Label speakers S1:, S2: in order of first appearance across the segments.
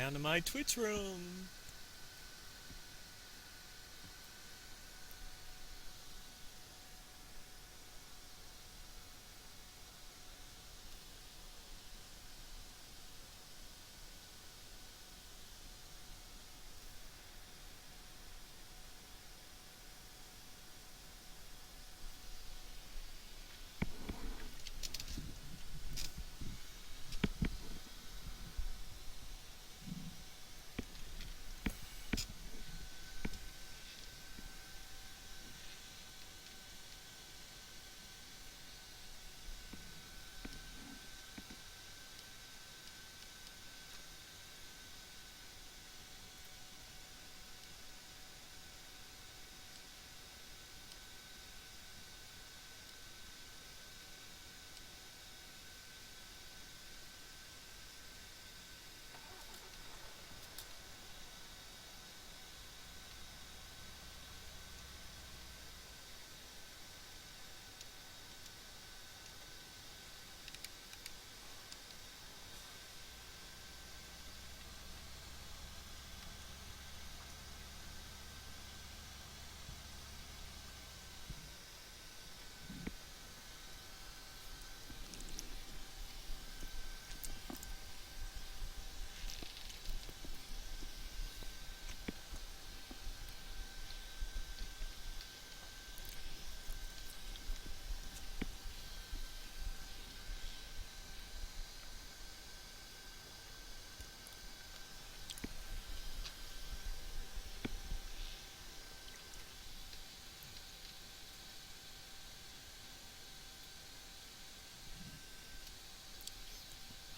S1: down to my Twitch room.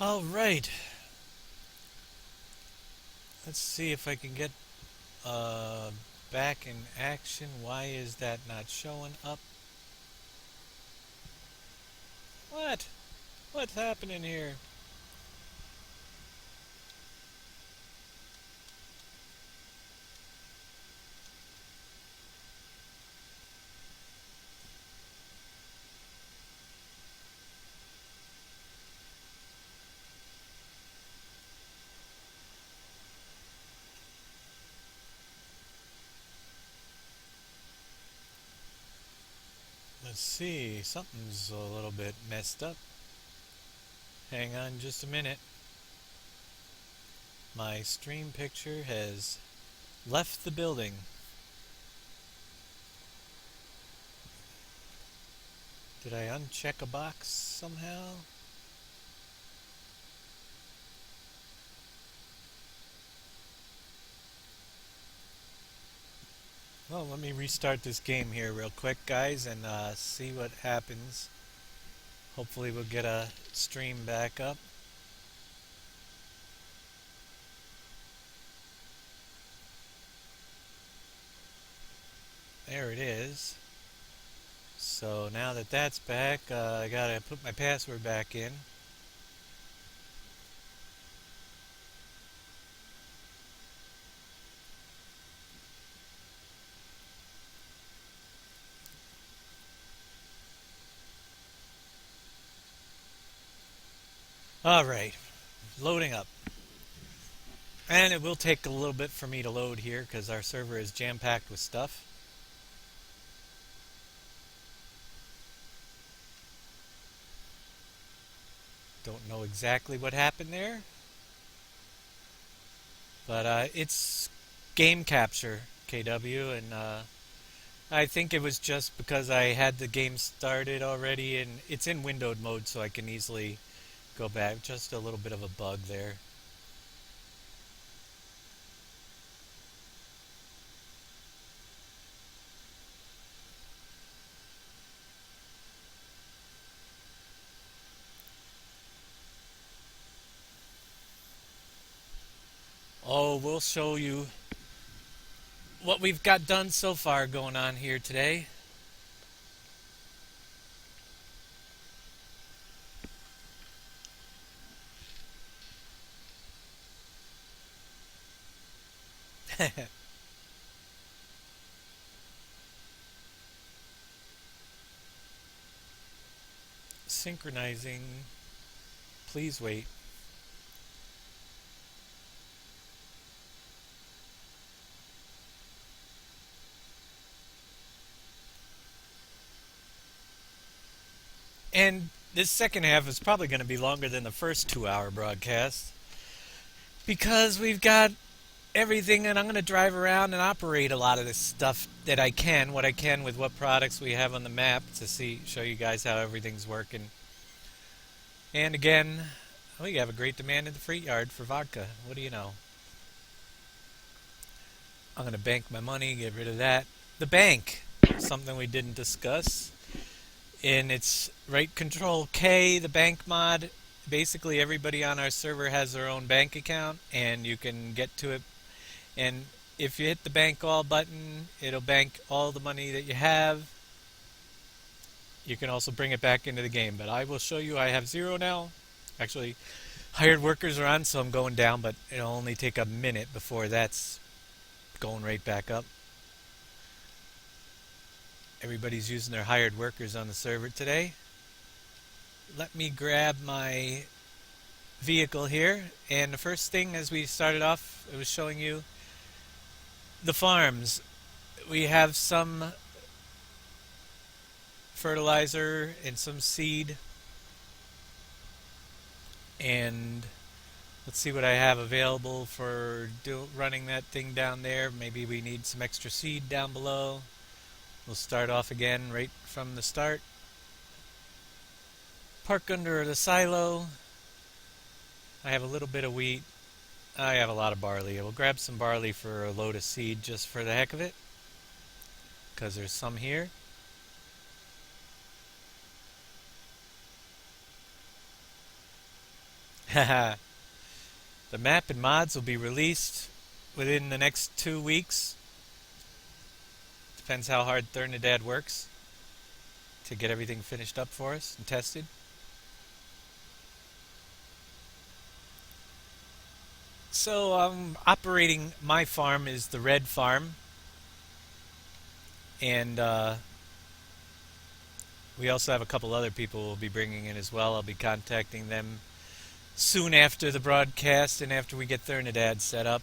S1: All right. Let's see if I can get uh, back in action. Why is that not showing up? What? What's happening here? Let's see. Something's a little bit messed up. Hang on just a minute. My stream picture has left the building. Did I uncheck a box somehow? Well, let me restart this game here real quick, guys, and see what happens. Hopefully we'll get a stream back up. There it is. So now that that's back, I gotta put my password back in. Alright, loading up. And it will take a little bit for me to load here because our server is jam-packed with stuff. Don't know exactly what happened there. But it's game capture, KW, and I think it was just because I had the game started already and it's in windowed mode so I can easily go back. Just a little bit of a bug there. Oh, we'll show you what we've got done so far going on here today. Synchronizing. Please wait. And this second half is probably going to be longer than the first 2 hour broadcast because we've got everything, and I'm going to drive around and operate a lot of this stuff that I can, what I can with what products we have on the map to show you guys how everything's working. And again, we have a great demand in the freight yard for vodka. What do you know? I'm going to bank my money, get rid of that. The bank, something we didn't discuss. And it's right control K, the bank mod. Basically everybody on our server has their own bank account, and you can get to it. And if you hit the bank all button, it'll bank all the money that you have. You can also bring it back into the game, but I will show you I have 0 now. Actually, hired workers are on, so I'm going down, but it'll only take a minute before that's going right back up. Everybody's using their hired workers on the server today. Let me grab my vehicle here, and the first thing as we started off, it was showing you the farms. We have some fertilizer and some seed, and let's see what I have available for running that thing down there. Maybe we need some extra seed down below. We'll start off again right from the start. Park under the silo. I have a little bit of wheat. I have a lot of barley. I will grab some barley for a load of seed just for the heck of it, because there's some here. Haha. The map and mods will be released within the next 2 weeks. Depends how hard Thernadad works to get everything finished up for us and tested. So operating my farm is the red farm, and we also have a couple other people we'll be bringing in as well. I'll be contacting them soon after the broadcast and after we get Thernadad set up.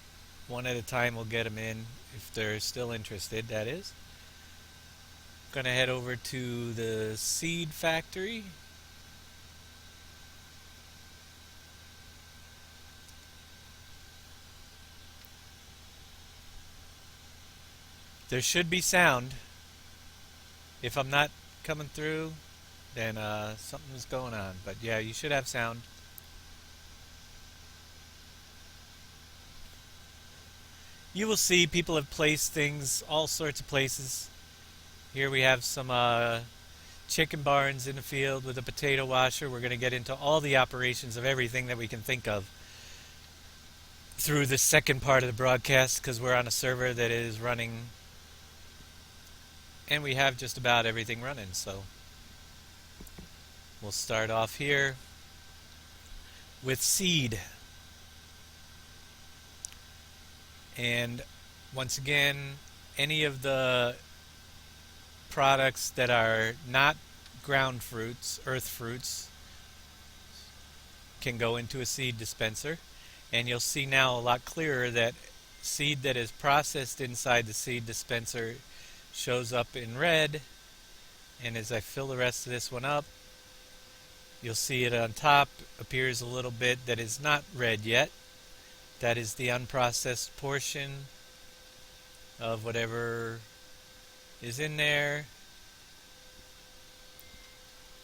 S1: One at a time we'll get them in if they're still interested, that is. Gonna head over to the seed factory. There should be sound. If I'm not coming through, then something's going on. But yeah, you should have sound. You will see people have placed things all sorts of places. Here we have some chicken barns in the field with a potato washer. We're going to get into all the operations of everything that we can think of through the second part of the broadcast, because we're on a server that is running, and we have just about everything running. So we'll start off here with seed. And once again, any of the products that are not ground fruits, earth fruits, can go into a seed dispenser. And you'll see now a lot clearer that seed that is processed inside the seed dispenser shows up in red. And as I fill the rest of this one up, you'll see it on top appears a little bit that is not red yet. That is the unprocessed portion of whatever is in there.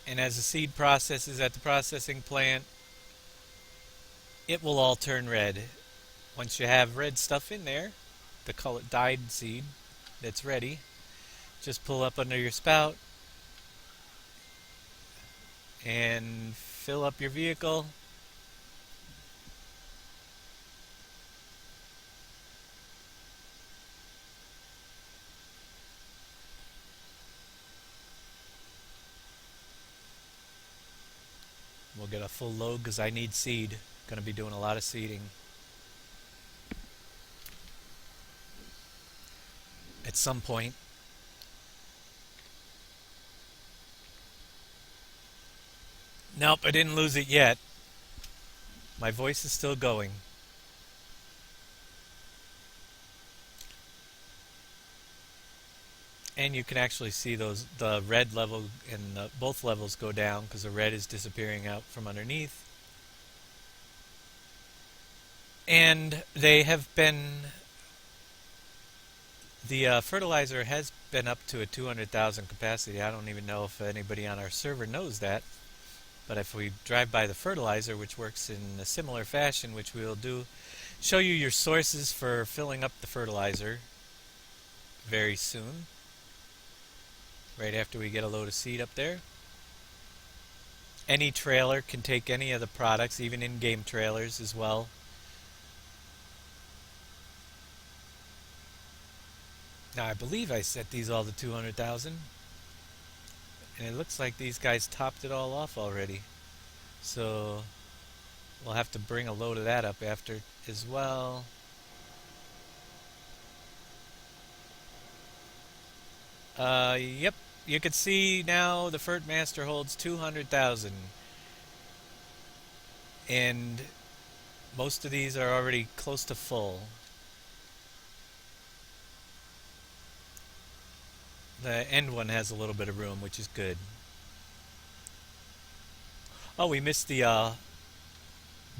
S1: And as the seed processes at the processing plant, it will all turn red. Once you have red stuff in there, the color dyed seed that's ready, just pull up under your spout and fill up your vehicle. We'll get a full load because I need seed. Going to be doing a lot of seeding at some point. Nope, I didn't lose it yet. My voice is still going. And you can actually see the red level and both levels go down because the red is disappearing out from underneath. And they have been the fertilizer has been up to a 200,000 capacity. I don't even know if anybody on our server knows that. But if we drive by the fertilizer, which works in a similar fashion, which we will do, show you your sources for filling up the fertilizer very soon, right after we get a load of seed up there. Any trailer can take any of the products, even in-game trailers as well. Now I believe I set these all to 200,000, and it looks like these guys topped it all off already. So we'll have to bring a load of that up after as well. Yep, you can see now the Fert Master holds 200,000, and most of these are already close to full. The end one has a little bit of room, which is good. Oh, we missed the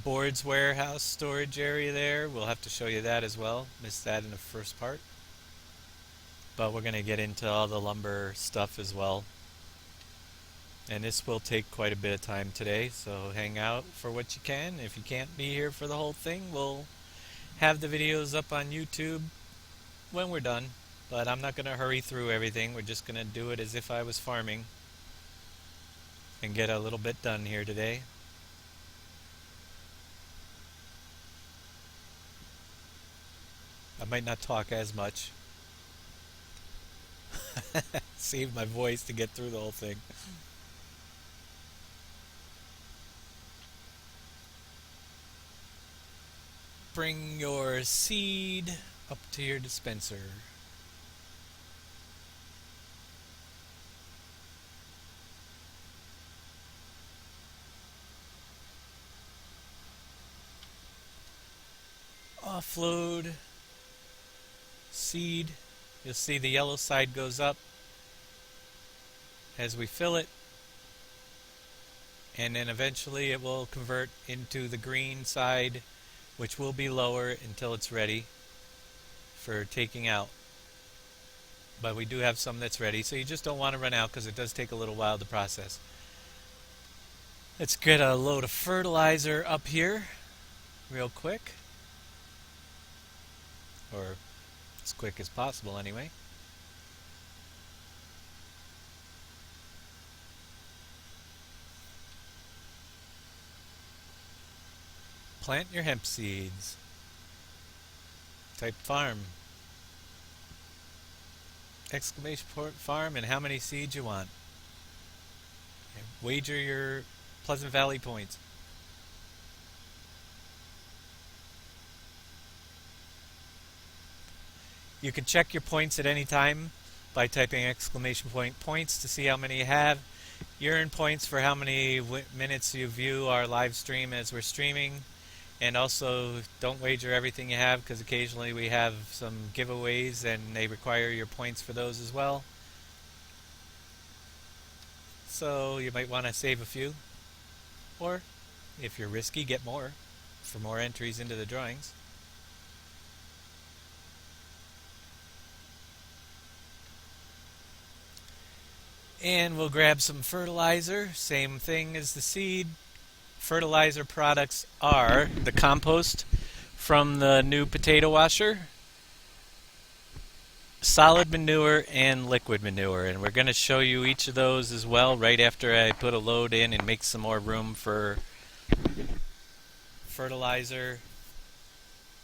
S1: boards warehouse storage area there. We'll have to show you that as well. Missed that in the first part. But we're going to get into all the lumber stuff as well. And this will take quite a bit of time today, so hang out for what you can. If you can't be here for the whole thing, we'll have the videos up on YouTube when we're done. But I'm not going to hurry through everything. We're just going to do it as if I was farming and get a little bit done here today. I might not talk as much. Save my voice to get through the whole thing. Bring your seed up to your dispenser. Offload seed. You'll see the yellow side goes up as we fill it, and then eventually it will convert into the green side, which will be lower until it's ready for taking out. But we do have some that's ready, so you just don't want to run out because it does take a little while to process. Let's get a load of fertilizer up here real quick, or as quick as possible anyway. Plant your hemp seeds. Type farm. Exclamation point farm and how many seeds you want. And wager your Pleasant Valley points. You can check your points at any time by typing exclamation point points to see how many you have. You earn points for how many minutes you view our live stream as we're streaming. And also, don't wager everything you have because occasionally we have some giveaways and they require your points for those as well. So you might want to save a few. Or, if you're risky, get more for more entries into the drawings. And we'll grab some fertilizer, same thing as the seed. Fertilizer products are the compost from the new potato washer, solid manure, and liquid manure. And we're going to show you each of those as well right after I put a load in and make some more room for fertilizer.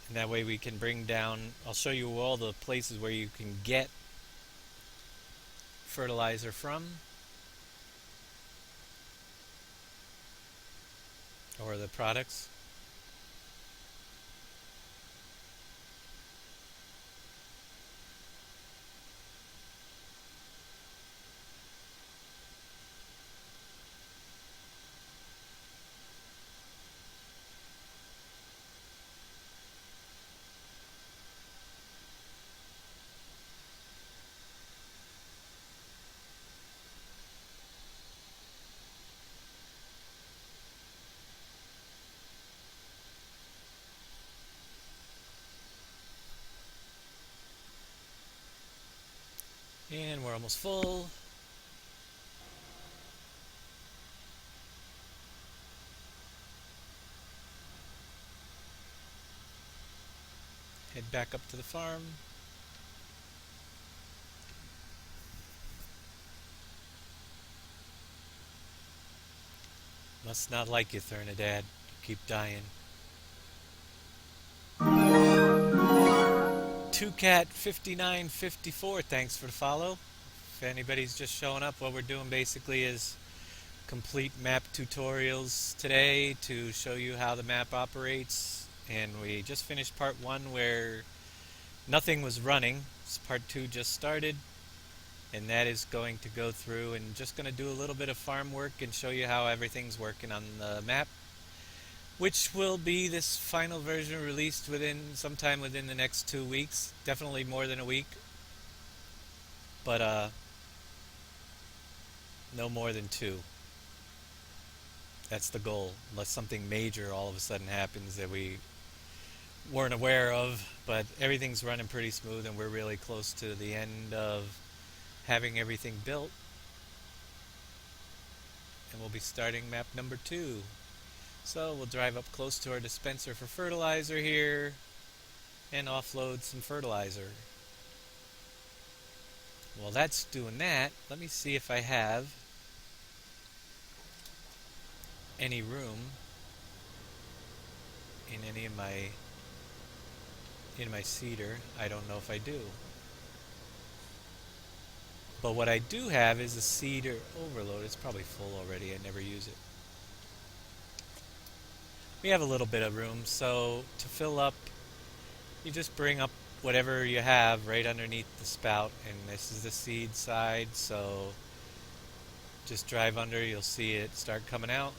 S1: And that way we can bring down, I'll show you all the places where you can get fertilizer from, or the products. And we're almost full. Head back up to the farm. Must not like you, Thernadad. Keep dying. 2cat5954, thanks for the follow. If anybody's just showing up, what we're doing basically is complete map tutorials today to show you how the map operates. And we just finished part 1 where nothing was running. Part 2 just started. And that is going to go through and just going to do a little bit of farm work and show you how everything's working on the map, which will be this final version released sometime within the next 2 weeks. Definitely more than a week, but no more than 2. That's the goal, unless something major all of a sudden happens that we weren't aware of. But everything's running pretty smooth, and we're really close to the end of having everything built. And we'll be starting map number 2. So we'll drive up close to our dispenser for fertilizer here and offload some fertilizer. While that's doing that, let me see if I have any room in any of my seeder. I don't know if I do. But what I do have is a seeder overload. It's probably full already. I never use it. We have a little bit of room, so to fill up, you just bring up whatever you have right underneath the spout, and this is the seed side, so just drive under, you'll see it start coming out,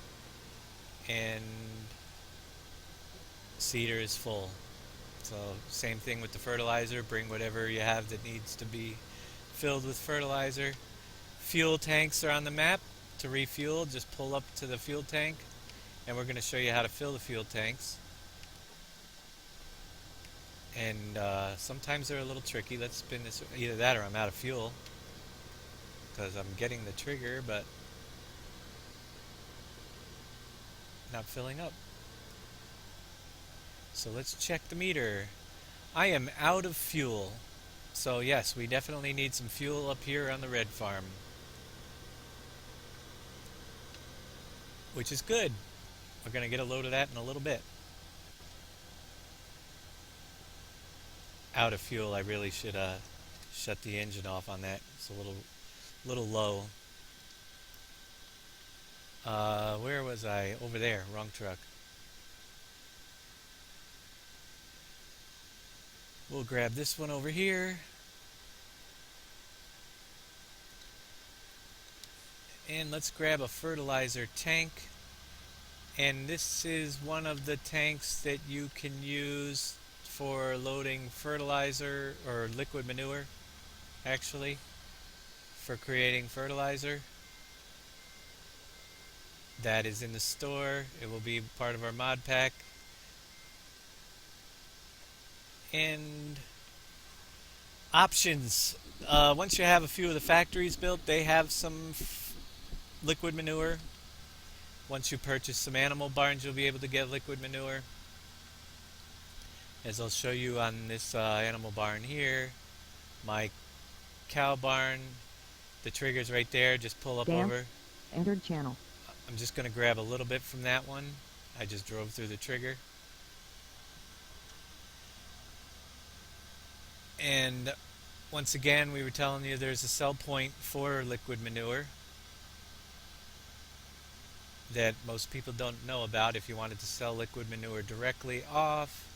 S1: and seeder is full. So same thing with the fertilizer, bring whatever you have that needs to be filled with fertilizer. Fuel tanks are on the map. To refuel, just pull up to the fuel tank, and we're going to show you how to fill the fuel tanks. And sometimes they're a little tricky. Let's spin this. Either that or I'm out of fuel because I'm getting the trigger but not filling up. So let's check the meter. I am out of fuel. So yes, we definitely need some fuel up here on the red farm, which is good. We're going to get a load of that in a little bit. Out of fuel. I really should shut the engine off on that. It's a little low. Where was I? Over there. Wrong truck. We'll grab this one over here. And let's grab a fertilizer tank. And this is one of the tanks that you can use for loading fertilizer or liquid manure, actually, for creating fertilizer. That is in the store. It will be part of our mod pack. And options. Once you have a few of the factories built, they have some liquid manure. Once you purchase some animal barns, you'll be able to get liquid manure. As I'll show you on this animal barn here, my cow barn, the trigger's right there. Just pull up over.
S2: Entered channel.
S1: I'm just going to grab a little bit from that one. I just drove through the trigger. And once again, we were telling you there's a sell point for liquid manure that most people don't know about. If you wanted to sell liquid manure directly off,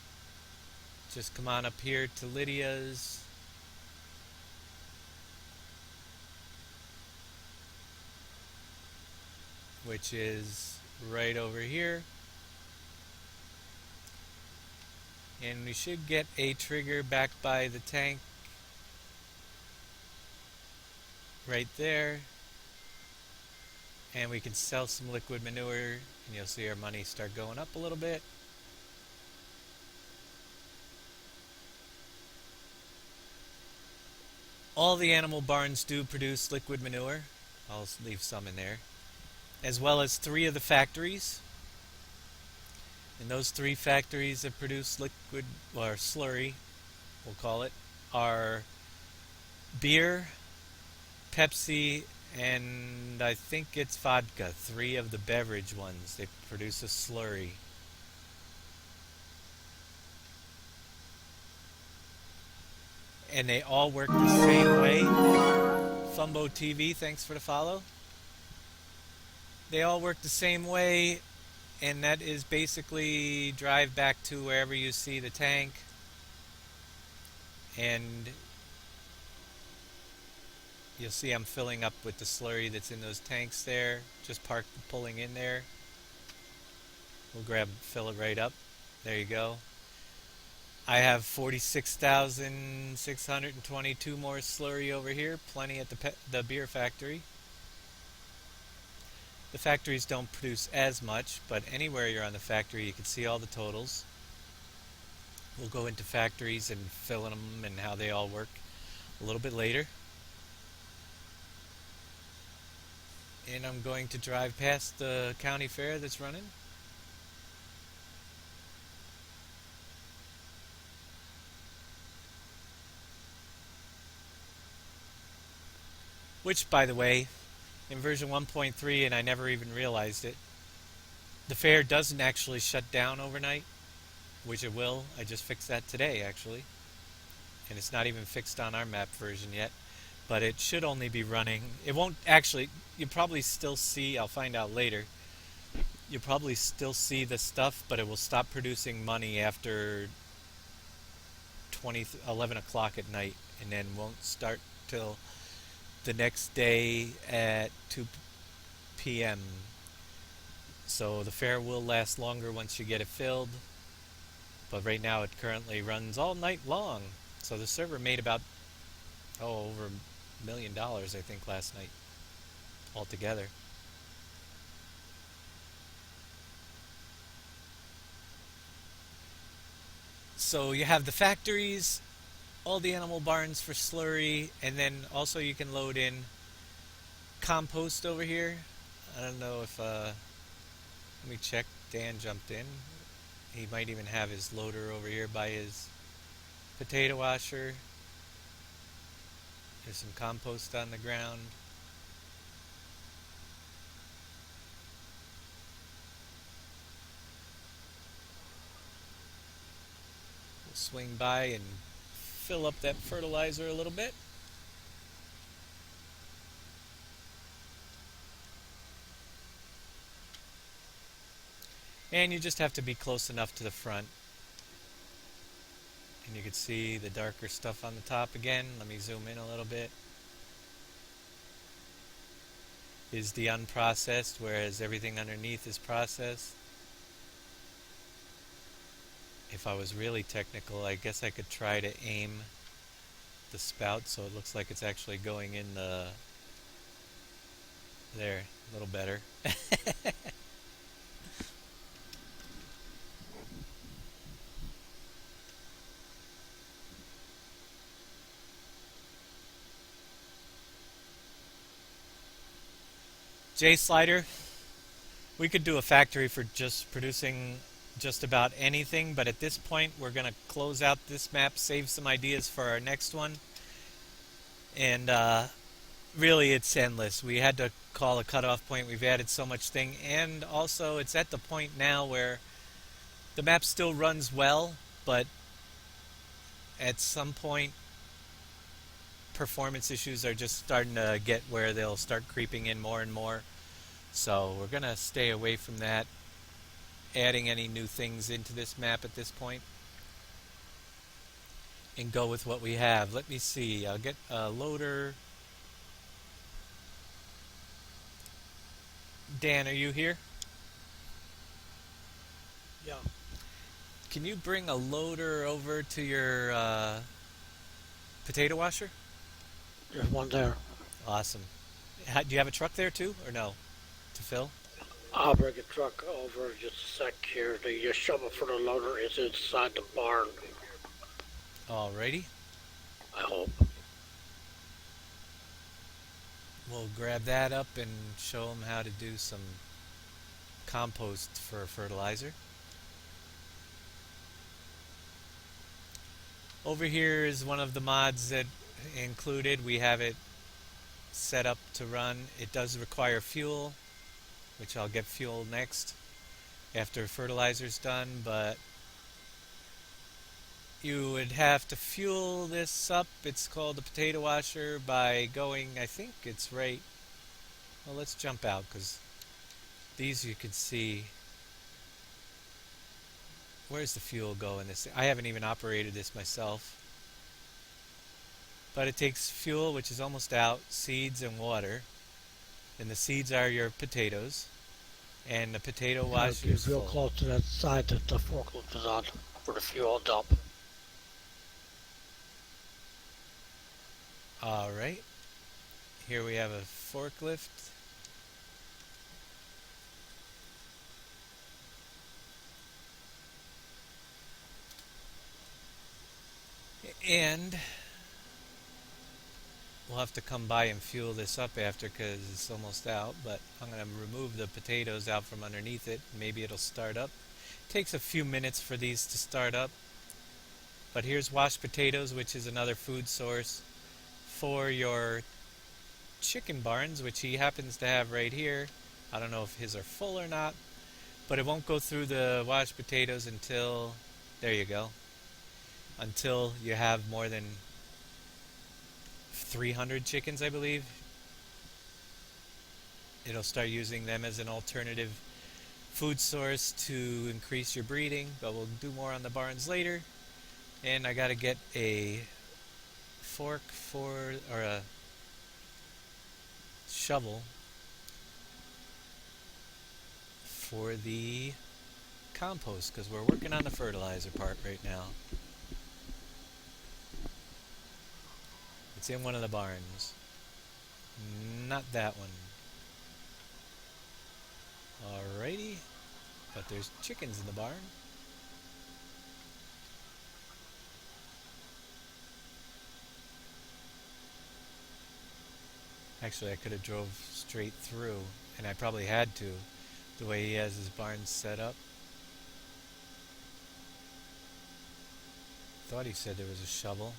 S1: just come on up here to Lydia's. Which is right over here. And we should get a trigger back by the tank right there. And we can sell some liquid manure, and you'll see our money start going up a little bit. All the animal barns do produce liquid manure. I'll leave some in there. As well as three of the factories. And those three factories that produce liquid, or slurry, we'll call it, are beer, Pepsi, and I think it's vodka. Three of the beverage ones. They produce a slurry. And they all work the same way. Fumbo TV, thanks for the follow. They all work the same way, and that is basically drive back to wherever you see the tank, and you'll see I'm filling up with the slurry that's in those tanks there. Just pulling in there. We'll fill it right up. There you go. I have 46,622 more slurry over here. Plenty at the beer factory. The factories don't produce as much, but anywhere you're on the factory, you can see all the totals. We'll go into factories and fill in them and how they all work a little bit later. And I'm going to drive past the county fair that's running. Which, by the way, in version 1.3, and I never even realized it, the fair doesn't actually shut down overnight, which it will. I just fixed that today, actually. And it's not even fixed on our map version yet. But it should only be running. It won't actually, you'll probably still see, I'll find out later, you'll probably still see the stuff, but it will stop producing money after 11 o'clock at night, and then won't start till the next day at 2 p.m. So the fair will last longer once you get it filled, but right now it currently runs all night long. So the server made about over $1 million, I think, last night altogether. So you have the factories, all the animal barns for slurry, and then also you can load in compost over here. I don't know if, let me check, Dan jumped in. He might even have his loader over here by his potato washer. There's some compost on the ground. We'll swing by and fill up that fertilizer a little bit. And you just have to be close enough to the front. And you can see the darker stuff on the top again. Let me zoom in a little bit. Is the unprocessed, whereas everything underneath is processed. If I was really technical, I guess I could try to aim the spout so it looks like it's actually going in the... There, a little better. J Slider, we could do a factory for just producing just about anything, but at this point we're going to close out this map, save some ideas for our next one, and really it's endless. We had to call a cutoff point. We've added so much thing, and also it's at the point now where the map still runs well, but at some point performance issues are just starting to get where they'll start creeping in more and more. So we're going to stay away from that, adding any new things into this map at this point, and go with what we have. Let me see. I'll get a loader. Dan, are you here?
S2: Yeah.
S1: Can you bring a loader over to your potato washer?
S2: There's one there.
S1: Awesome. Do you have a truck there too, or no? To fill?
S2: I'll bring a truck over in just a sec here. The shovel for the loader is inside the barn.
S1: Alrighty.
S2: I hope.
S1: we'll grab that up and show them how to do some compost for fertilizer. Over here is one of the mods that included. We have it set up to run. It does require fuel, which I'll get fuel next after fertilizer's done, but you would have to fuel this up. It's called the potato washer by going, I think it's right. Well, let's jump out because these you can see. Where's the fuel go in this? I haven't even operated this myself. But it takes fuel, which is almost out, seeds, and water. And the seeds are your potatoes. And the potato washer is
S2: Get real
S1: full.
S2: close to that side that the forklift is on for the fuel dump.
S1: Alright. Here we have a forklift. And we'll have to come by and fuel this up after because it's almost out. But I'm going to remove the potatoes out from underneath it. Maybe it'll start up. It takes a few minutes for these to start up. But here's washed potatoes, which is another food source for your chicken barns, which he happens to have right here. I don't know if his are full or not, but it won't go through the washed potatoes until, there you go, until you have more than 300 chickens, I believe. It'll start using them as an alternative food source to increase your breeding, but we'll do more on the barns later. And I gotta get a fork or a shovel for the compost because we're working on the fertilizer part right now. It's in one of the barns. Not that one. Alrighty. But there's chickens in the barn. Actually, I could have drove straight through, and I probably had to, the way he has his barn set up. Thought he said there was a shovel.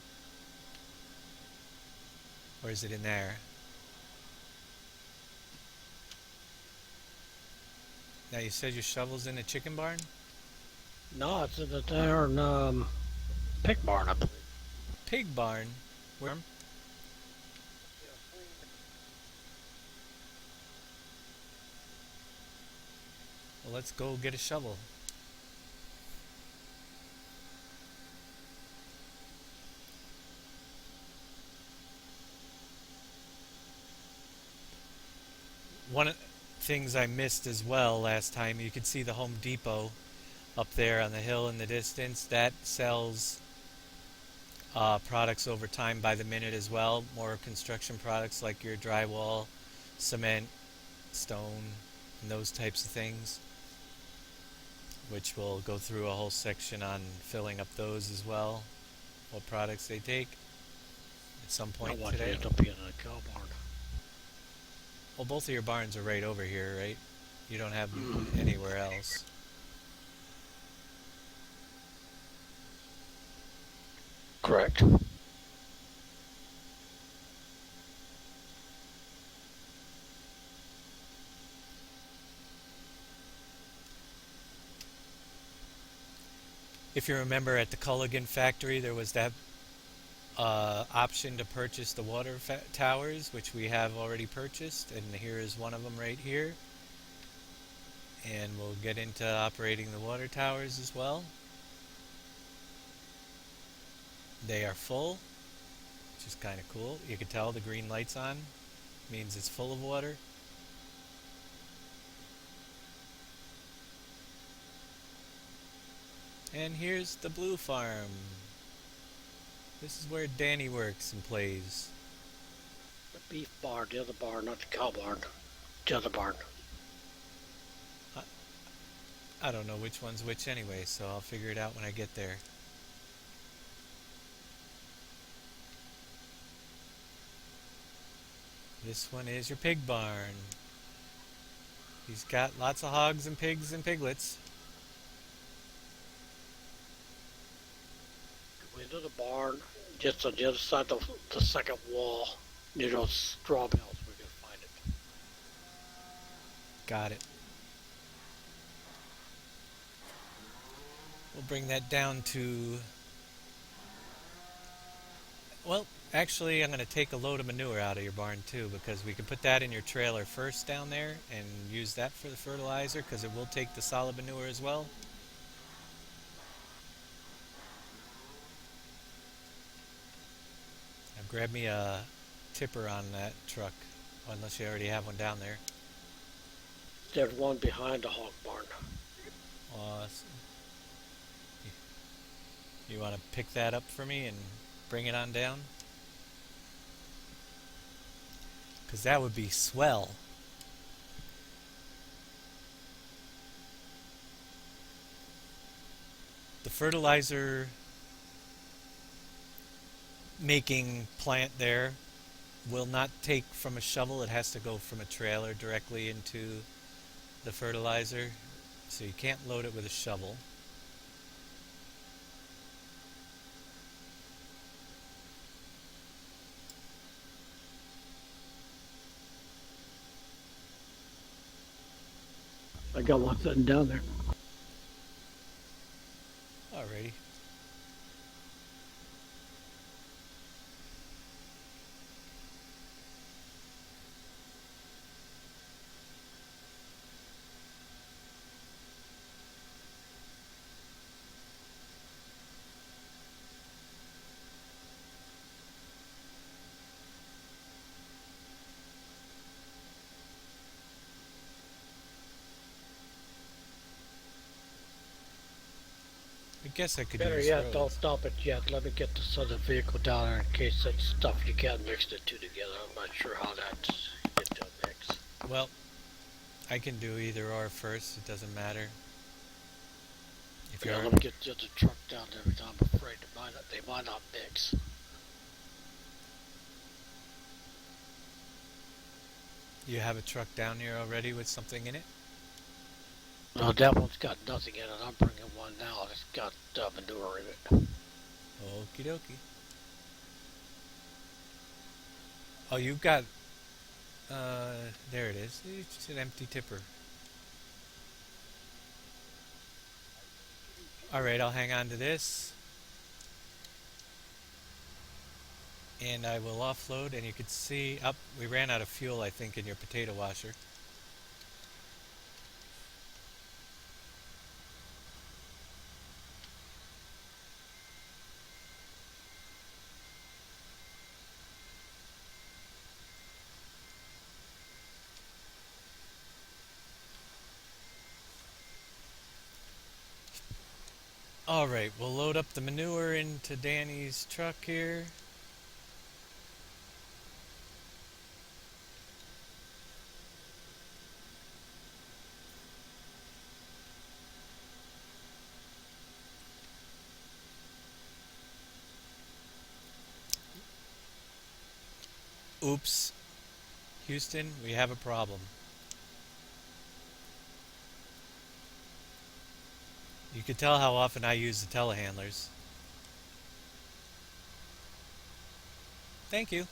S1: Or is it in there? Now you said your shovel's in the chicken barn?
S2: No, it's in the darn pig barn, I believe.
S1: Pig barn? Where? Well, let's go get a shovel. One of the things I missed as well last time, you could see the Home Depot up there on the hill in the distance. That sells products over time by the minute as well. More construction products like your drywall, cement, stone, and those types of things, which we'll go through a whole section on filling up those as well, what products they take at some
S2: I
S1: point
S2: want to
S1: today.
S2: end up being in a cow barn.
S1: Well, both of your barns are right over here, right? You don't have anywhere else.
S2: Correct.
S1: If you remember at the Culligan factory, there was that option to purchase the water towers, which we have already purchased, and here is one of them right here. And we'll get into operating the water towers as well. They are full, which is kind of cool. You can tell the green light's on, means it's full of water. And here's the blue farm. This is where Danny works and plays.
S2: The beef barn, the other barn, not the cow barn. The other barn.
S1: I don't know which one's which anyway, so I'll figure it out when I get there. This one is your pig barn. He's got lots of hogs and pigs and piglets.
S2: Go into the barn, just on the other side of the second wall, near those straw bales. We can find it.
S1: Got it. We'll bring that down to... Well, actually, I'm going to take a load of manure out of your barn too, because we can put that in your trailer first down there and use that for the fertilizer, because it will take the solid manure as well. Now grab me a tipper on that truck, unless you already have one down there.
S2: There's one behind the hog barn.
S1: Awesome. You want to pick that up for me and bring it on down? Because that would be swell. The fertilizer making plant there will not take from a shovel. It has to go from a trailer directly into the fertilizer. So you can't load it with a shovel.
S2: I got one sitting down there.
S1: Alrighty. I guess I could
S2: Better
S1: use
S2: yet,
S1: roads.
S2: don't stop it yet. Let me get this other vehicle down there in case that stuff you can't mix the two together. I'm not sure how that's get to mix.
S1: Well, I can do either or first. It doesn't matter. If
S2: Yeah,
S1: you're
S2: let me get the other truck down there because I'm afraid they might not mix.
S1: you have a truck down here already with something in it.
S2: No, that one's got nothing in it. I'm bringing one now that's got manure in it.
S1: Okie dokie. Oh, you've got. There it is. It's an empty tipper. Alright, I'll hang on to this. And I will offload, and you can see up. We ran out of fuel, I think, in your potato washer. Alright, we'll load up the manure into Danny's truck here. Oops. Houston, we have a problem. You can tell how often I use the telehandlers. Thank you.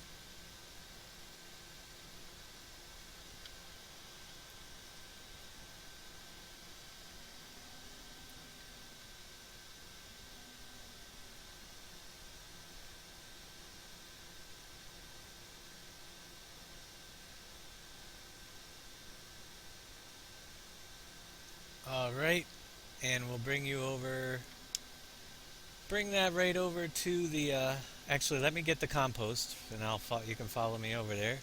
S1: Alright, and we'll bring you over. Bring that right over to the. Actually, let me get the compost, and you can follow me over there.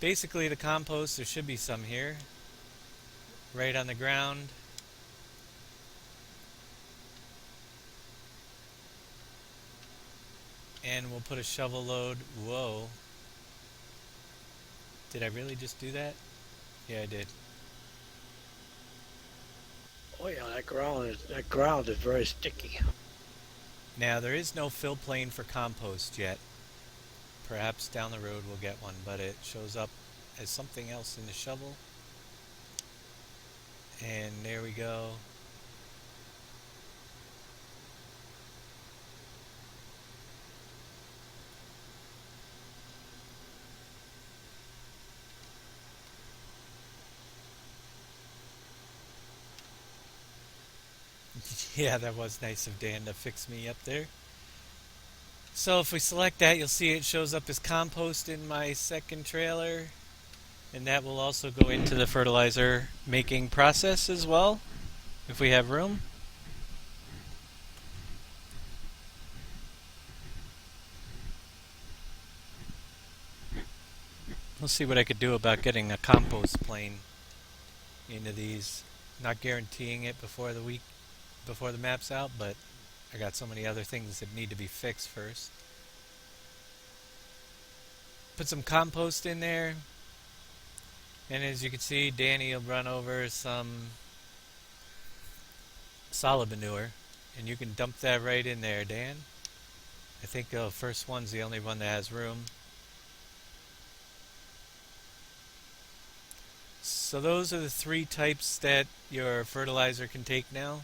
S1: Basically, the compost, there should be some here, right on the ground. And we'll put a shovel load. Whoa. Did I really just do that? Yeah, I did.
S2: Oh yeah, that ground is very sticky.
S1: Now, there is no fill plane for compost yet. Perhaps down the road we'll get one, but it shows up as something else in the shovel. And there we go. Yeah, that was nice of Dan to fix me up there. So if we select that, you'll see it shows up as compost in my second trailer. And that will also go into the fertilizer making process as well, if we have room. We'll see what I could do about getting a compost plane into these. Not guaranteeing it before the map's out, but I got so many other things that need to be fixed first. Put some compost in there, and as you can see, Danny will run over some solid manure, and you can dump that right in there, Dan. I think the first one's the only one that has room. So those are the three types that your fertilizer can take now.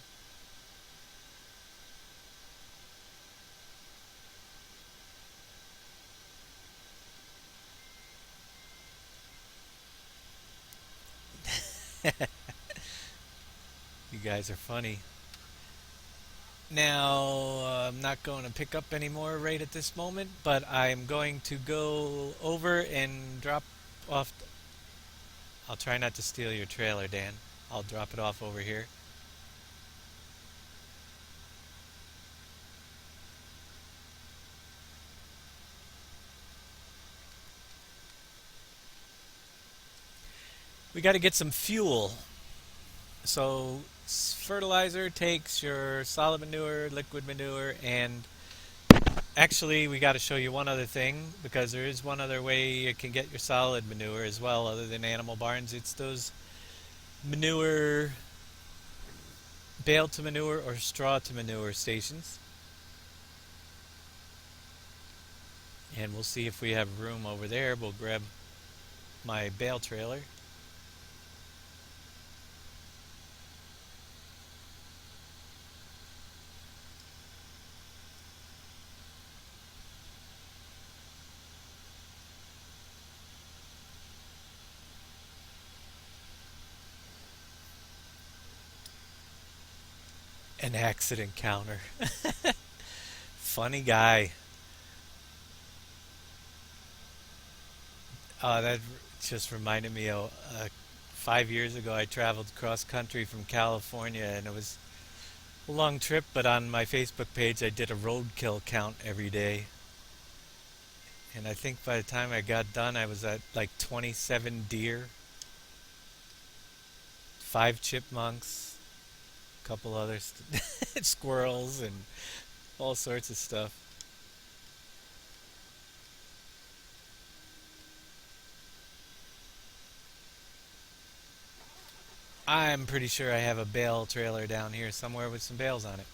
S1: You guys are funny. Now, I'm not going to pick up any more right at this moment, but I'm going to go over and drop off. I'll try not to steal your trailer, Dan. I'll drop it off over here. We got to get some fuel. So fertilizer takes your solid manure, liquid manure, and actually we got to show you one other thing, because there is one other way you can get your solid manure as well other than animal barns. It's those manure, bale to manure or straw to manure stations. And we'll see if we have room over there. We'll grab my bale trailer. An accident counter. Funny guy. That just reminded me of 5 years ago I traveled cross country from California, and it was a long trip, but on my Facebook page I did a roadkill count every day. And I think by the time I got done I was at like 27 deer, 5 chipmunks, a couple other squirrels, and all sorts of stuff. I'm pretty sure I have a bale trailer down here somewhere with some bales on it.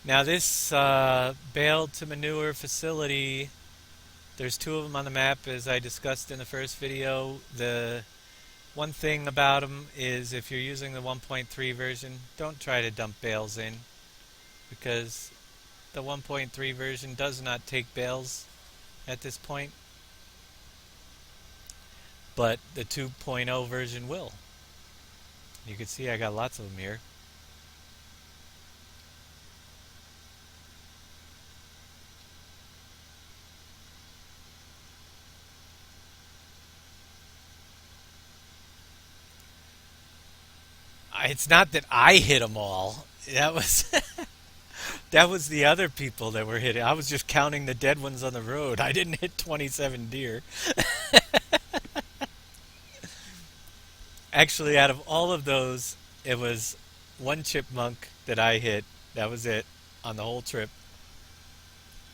S1: Now this bale to manure facility, there's 2 of them on the map as I discussed in the first video. The one thing about them is if you're using the 1.3 version, don't try to dump bales in, because the 1.3 version does not take bales at this point, but the 2.0 version will. You can see I got lots of them here. It's not that I hit them all. That was that was the other people that were hitting. I was just counting the dead ones on the road. I didn't hit 27 deer. Actually, out of all of those, it was one chipmunk that I hit. That was it on the whole trip.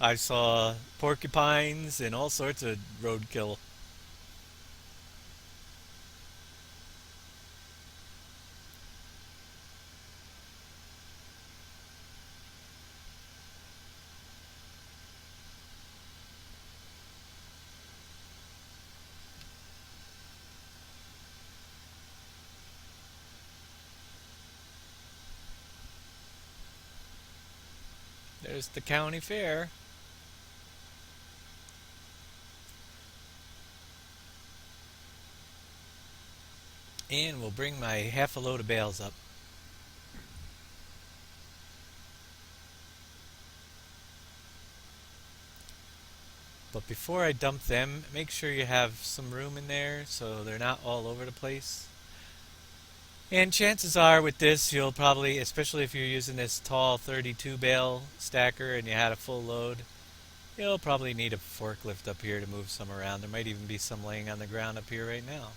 S1: I saw porcupines and all sorts of roadkill. There's the county fair. And we'll bring my half a load of bales up. But before I dump them, make sure you have some room in there so they're not all over the place. And chances are with this, you'll probably, especially if you're using this tall 32 bale stacker and you had a full load, you'll probably need a forklift up here to move some around. There might even be some laying on the ground up here right now.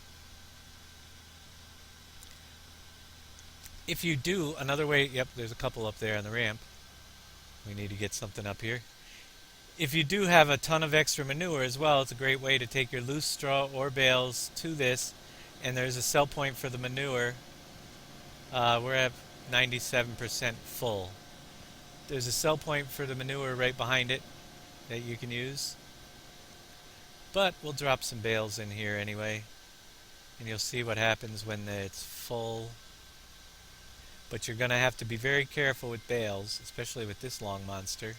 S1: If you do, another way, yep, there's a couple up there on the ramp. We need to get something up here. If you do have a ton of extra manure as well, it's a great way to take your loose straw or bales to this, and there's a sell point for the manure. We're at 97% full. There's a sell point for the manure right behind it that you can use. But we'll drop some bales in here anyway, and you'll see what happens when it's full. But you're going to have to be very careful with bales, especially with this long monster.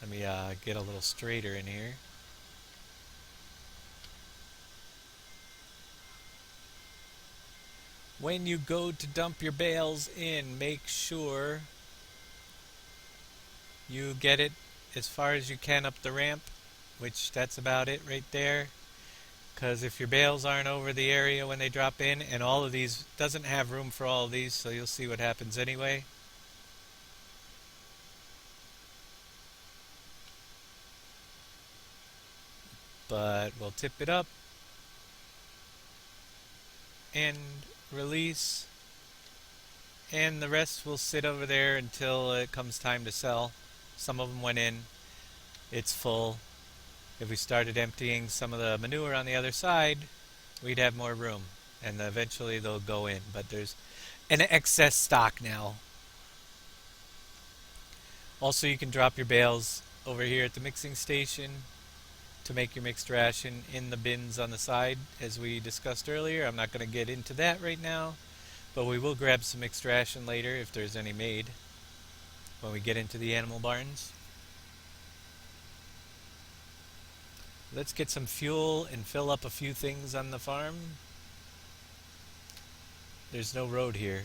S1: Let me get a little straighter in here. When you go to dump your bales in, make sure you get it as far as you can up the ramp, which that's about it right there. Because if your bales aren't over the area when they drop in, and all of these doesn't have room for all of these, so you'll see what happens anyway. But we'll tip it up and release, and the rest will sit over there until it comes time to sell. Some of them went in, it's full. If we started emptying some of the manure on the other side, we'd have more room, and eventually they'll go in. But there's an excess stock now. Also, you can drop your bales over here at the mixing station to make your mixed ration in the bins on the side, as we discussed earlier. I'm not going to get into that right now, but we will grab some mixed ration later if there's any made when we get into the animal barns. Let's get some fuel and fill up a few things on the farm. There's no road here.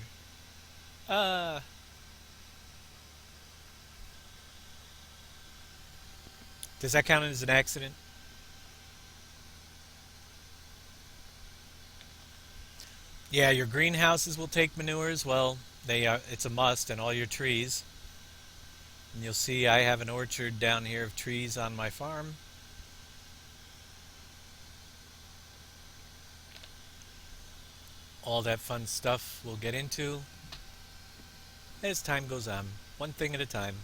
S1: Does that count as an accident? Yeah, your greenhouses will take manure as well. It's a must, and all your trees. And you'll see I have an orchard down here of trees on my farm. All that fun stuff we'll get into as time goes on, one thing at a time.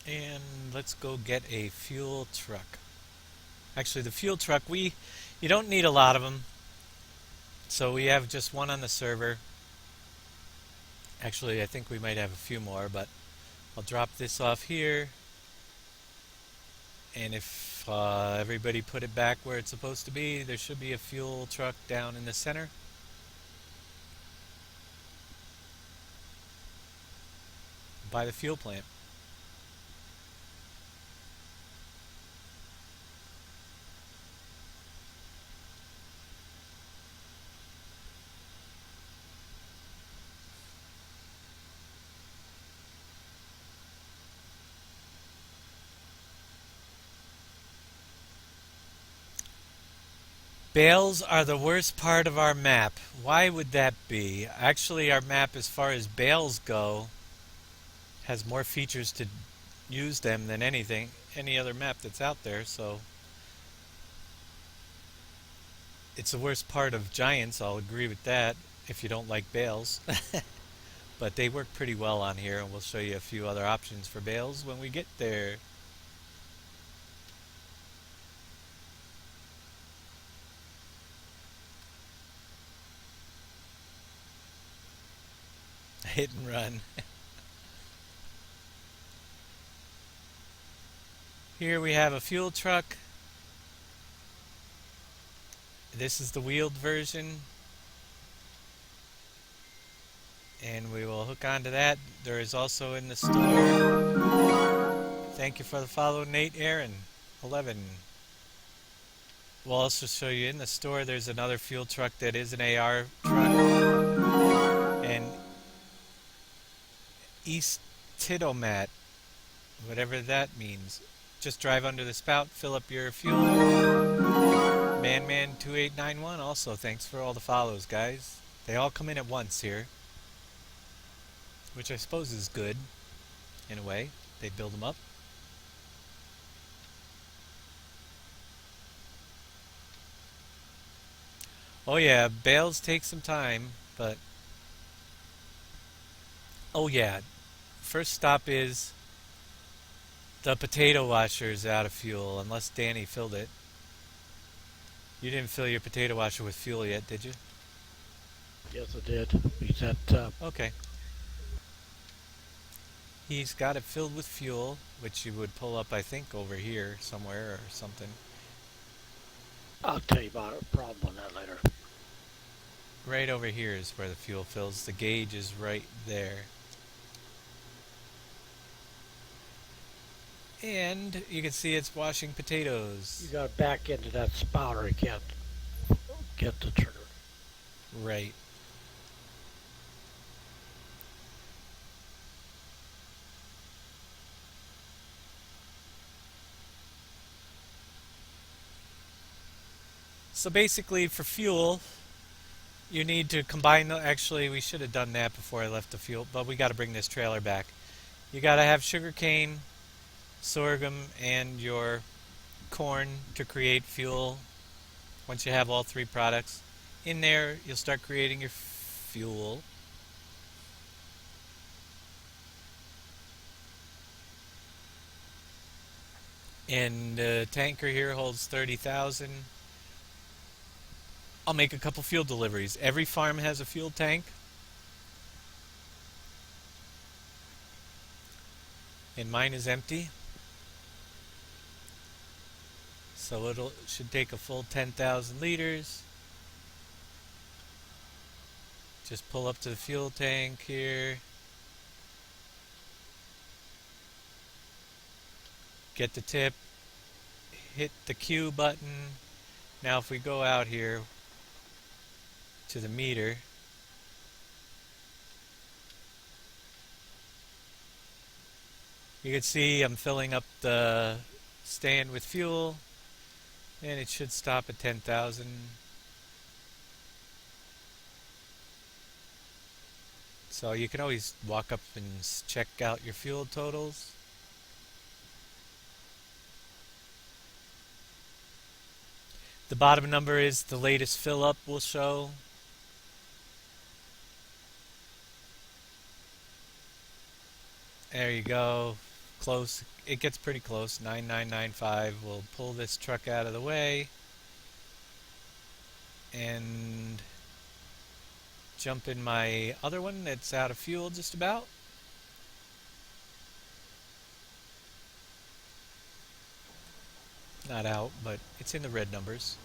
S1: And let's go get a fuel truck. Actually, the fuel truck, you don't need a lot of them. So we have just one on the server. Actually, I think we might have a few more, but I'll drop this off here. And if everybody put it back where it's supposed to be, there should be a fuel truck down in the center. By the fuel plant. Bales are the worst part of our map. Why would that be? Actually, our map, as far as bales go, has more features to use them than any other map that's out there, so it's the worst part of giants, I'll agree with that, if you don't like bales. But they work pretty well on here, and we'll show you a few other options for bales when we get there. Hit and run. Here we have a fuel truck. This is the wheeled version, and we will hook onto that. There is also in the store. Thank you for the follow, Nate Aaron 11. We'll also show you in the store there's another fuel truck that is an AR truck, and East Titomat, whatever that means. Just drive under the spout, fill up your fuel. ManMan2891 also, thanks for all the follows, guys. They all come in at once here, which I suppose is good, in a way. They build them up. Oh yeah, bales take some time, but... Oh yeah, first stop is the potato washer is out of fuel, unless Danny filled it. You didn't fill your potato washer with fuel yet, did you?
S2: Yes, I did. He's at
S1: Okay. He's got it filled with fuel, which you would pull up, I think, over here somewhere or something.
S2: I'll tell you about a problem on that later.
S1: Right over here is where the fuel fills. The gauge is right there. And you can see it's washing potatoes.
S2: You gotta back into that spout or you can't get the trigger.
S1: Right. So basically for fuel, you need to combine the, actually we should have done that before I left the fuel, but we got to bring this trailer back. You got to have sugarcane, sorghum, and your corn to create fuel. Once you have all three products in there, you'll start creating your fuel. And the tanker here holds 30,000. I'll make a couple fuel deliveries. Every farm has a fuel tank. And mine is empty. So it should take a full 10,000 liters. Just pull up to the fuel tank here. Get the tip. Hit the Q button. Now if we go out here to the meter, you can see I'm filling up the stand with fuel, and it should stop at 10,000. So you can always walk up and check out your fuel totals. The bottom number is the latest fill up will show. There you go. Close. It gets pretty close. 9995. We'll pull this truck out of the way and jump in my other one that's out of fuel just about. Not out, but it's in the red numbers.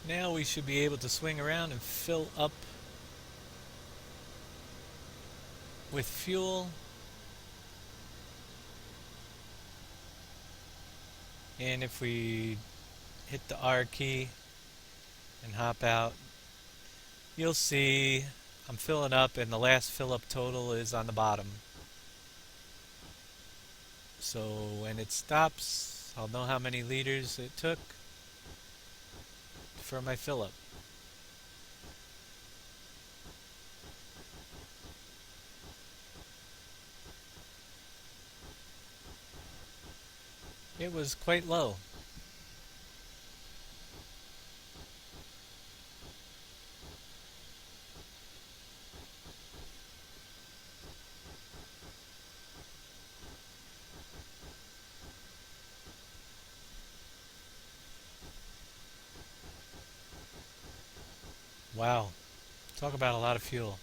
S1: Now we should be able to swing around and fill up with fuel. And if we hit the R key and hop out, you'll see I'm filling up, and the last fill up total is on the bottom. So when it stops, I'll know how many liters it took for my fill up. It was quite low. Wow. Talk about a lot of fuel.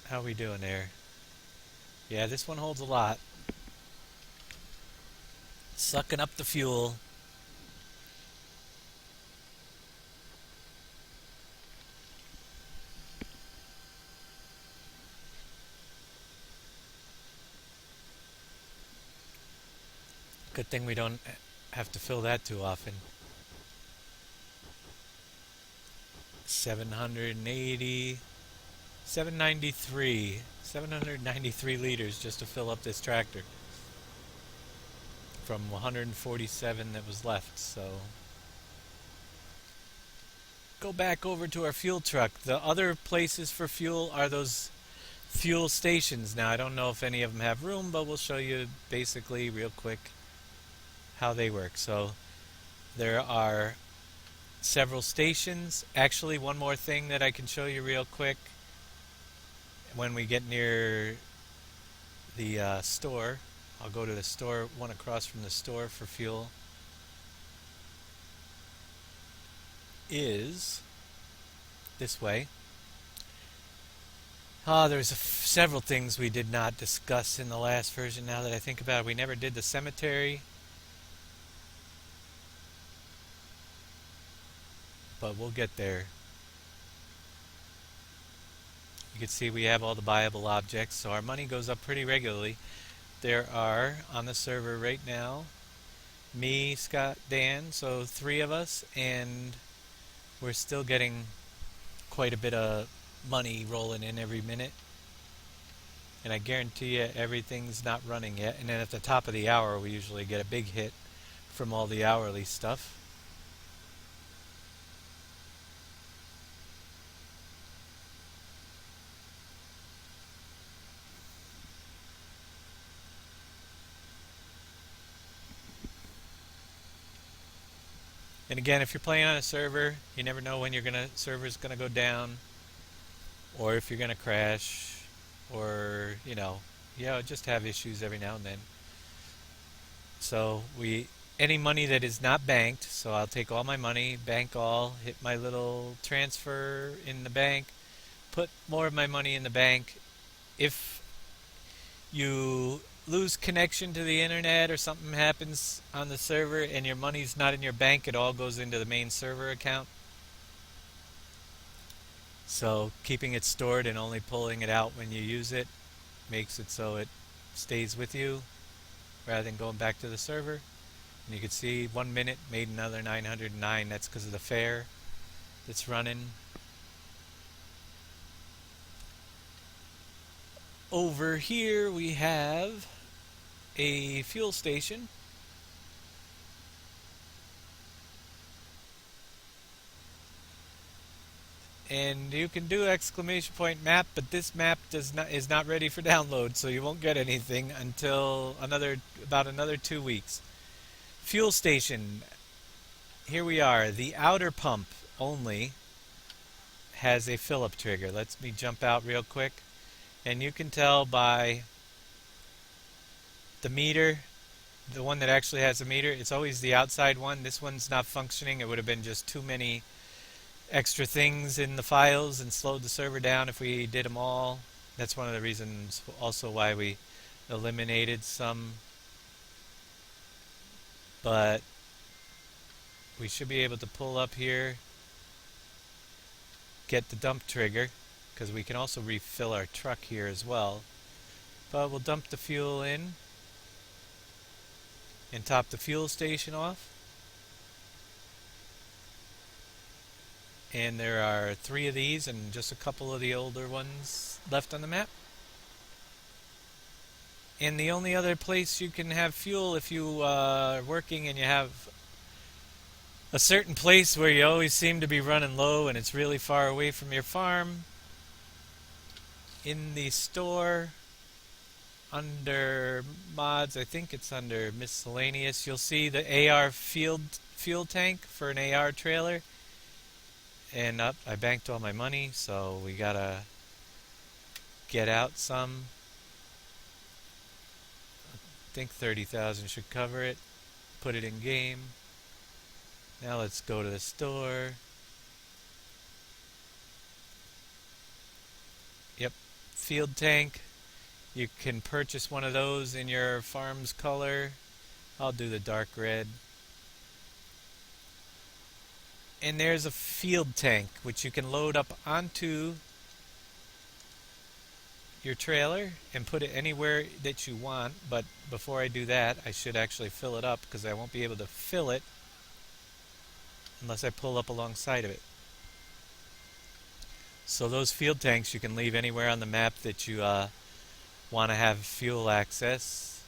S1: How we doing there? Yeah, this one holds a lot. Sucking up the fuel. Good thing we don't have to fill that too often. 780, 793 liters just to fill up this tractor from 147 that was left. So go back over to our fuel truck. The other places for fuel are those fuel stations. Now I don't know if any of them have room, but we'll show you basically real quick how they work. So there are several stations. Actually, one more thing that I can show you real quick when we get near the store. I'll go to the store, one across from the store for fuel, is this way. There's several things we did not discuss in the last version now that I think about it. We never did the cemetery, but we'll get there. You can see we have all the buyable objects, so our money goes up pretty regularly. There are, on the server right now, me, Scott, Dan, so 3 of us, and we're still getting quite a bit of money rolling in every minute. And I guarantee you everything's not running yet. And then at the top of the hour, we usually get a big hit from all the hourly stuff. And again, if you're playing on a server, you never know when server's gonna go down, or if you're gonna crash, or just have issues every now and then. So any money that is not banked, so I'll take all my money, bank all, hit my little transfer in the bank, put more of my money in the bank. If you lose connection to the internet or something happens on the server and your money's not in your bank, it all goes into the main server account. So keeping it stored and only pulling it out when you use it makes it so it stays with you rather than going back to the server. And you can see 1 minute made another 909. That's because of the fare that's running. Over here we have a fuel station. And you can do !map, but this map is not ready for download, so you won't get anything until about another 2 weeks. Fuel station. Here we are. The outer pump only has a fill-up trigger. Let me jump out real quick. And you can tell by the meter, the one that actually has a meter, it's always the outside one. This one's not functioning. It would have been just too many extra things in the files and slowed the server down if we did them all. That's one of the reasons also why we eliminated some. But we should be able to pull up here, get the dump trigger, because we can also refill our truck here as well. But we'll dump the fuel in and top the fuel station off. And there are 3 of these and just a couple of the older ones left on the map. And the only other place you can have fuel if you are working and you have a certain place where you always seem to be running low and it's really far away from your farm, in the store under mods, I think it's under miscellaneous, you'll see the AR fuel tank for an AR trailer. And up, I banked all my money, so we gotta get out some. I think 30,000 should cover it. Put it in game. Now let's go to the store. Yep, field tank. You can purchase one of those in your farm's color. I'll do the dark red. And there's a field tank which you can load up onto your trailer and put it anywhere that you want. But before I do that, I should actually fill it up because I won't be able to fill it unless I pull up alongside of it. So those field tanks you can leave anywhere on the map that you want to have fuel access,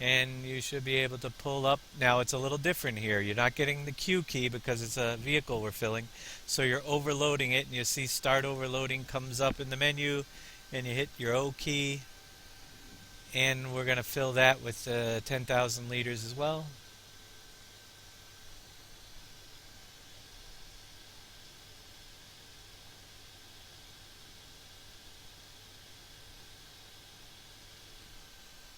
S1: and you should be able to pull up. Now it's a little different here. You're not getting the Q key because it's a vehicle we're filling, so you're overloading it, and you see start overloading comes up in the menu, and you hit your O key, and we're going to fill that with 10,000 liters as well.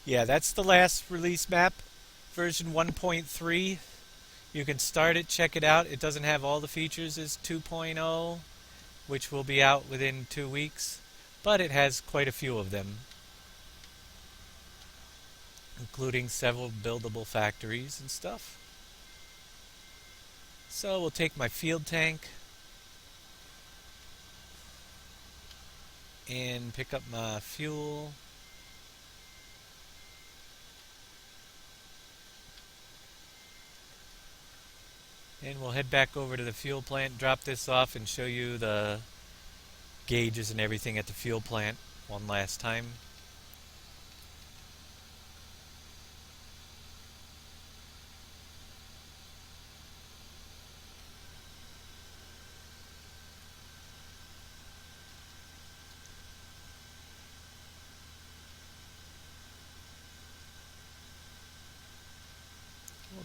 S1: Yeah, that's the last release map, version 1.3. You can start it, check it out. It doesn't have all the features as 2.0, which will be out within 2 weeks, but it has quite a few of them, including several buildable factories and stuff. So we'll take my field tank and pick up my fuel. And we'll head back over to the fuel plant, drop this off, and show you the gauges and everything at the fuel plant one last time.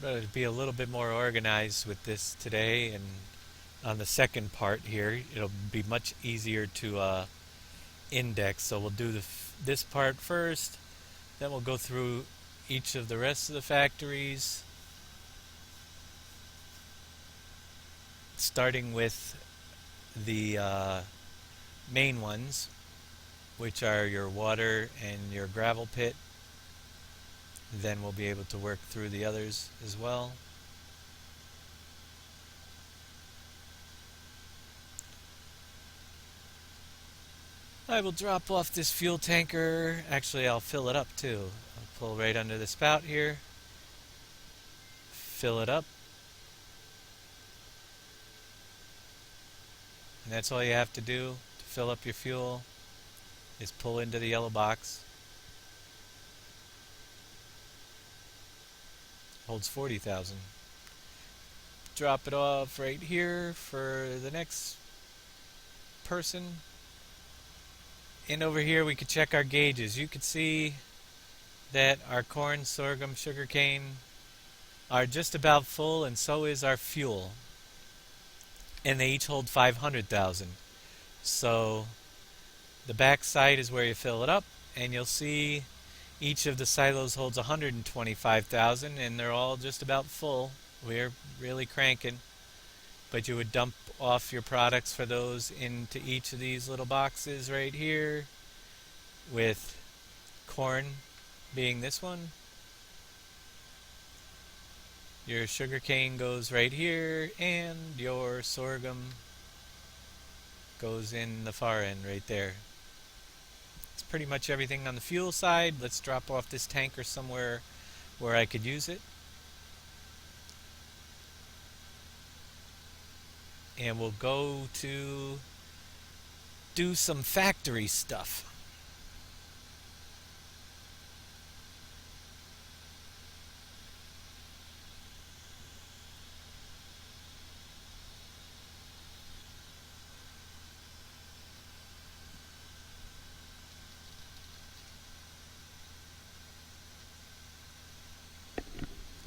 S1: We're going to be a little bit more organized with this today, and on the second part here, it'll be much easier to index. So we'll do this part first, then we'll go through each of the rest of the factories, starting with the main ones, which are your water and your gravel pit. Then we'll be able to work through the others as well. I will drop off this fuel tanker. Actually, I'll fill it up too. I'll pull right under the spout here, fill it up, and that's all you have to do to fill up your fuel is pull into the yellow box. Holds 40,000. Drop it off right here for the next person. And over here we could check our gauges. You could see that our corn, sorghum, sugarcane are just about full, and so is our fuel. And they each hold 500,000. So the back side is where you fill it up, and you'll see each of the silos holds 125,000, and they're all just about full. We're really cranking. But you would dump off your products for those into each of these little boxes right here, with corn being this one. Your sugarcane goes right here, and your sorghum goes in the far end right there. It's pretty much everything on the fuel side. Let's drop off this tanker somewhere where I could use it. And we'll go to do some factory stuff.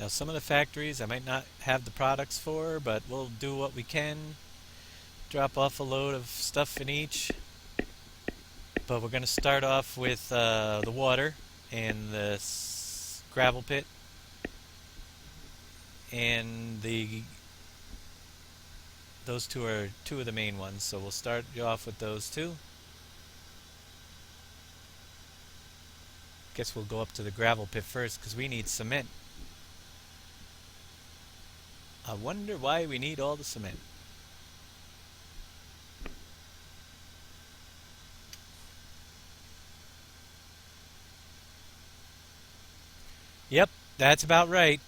S1: Some of the factories I might not have the products for, but we'll do what we can. Drop off a load of stuff in each. But we're going to start off with the water and the gravel pit and those two are two of the main ones. So we'll start you off with those two. Guess we'll go up to the gravel pit first because we need cement. I wonder why we need all the cement. Yep, that's about right.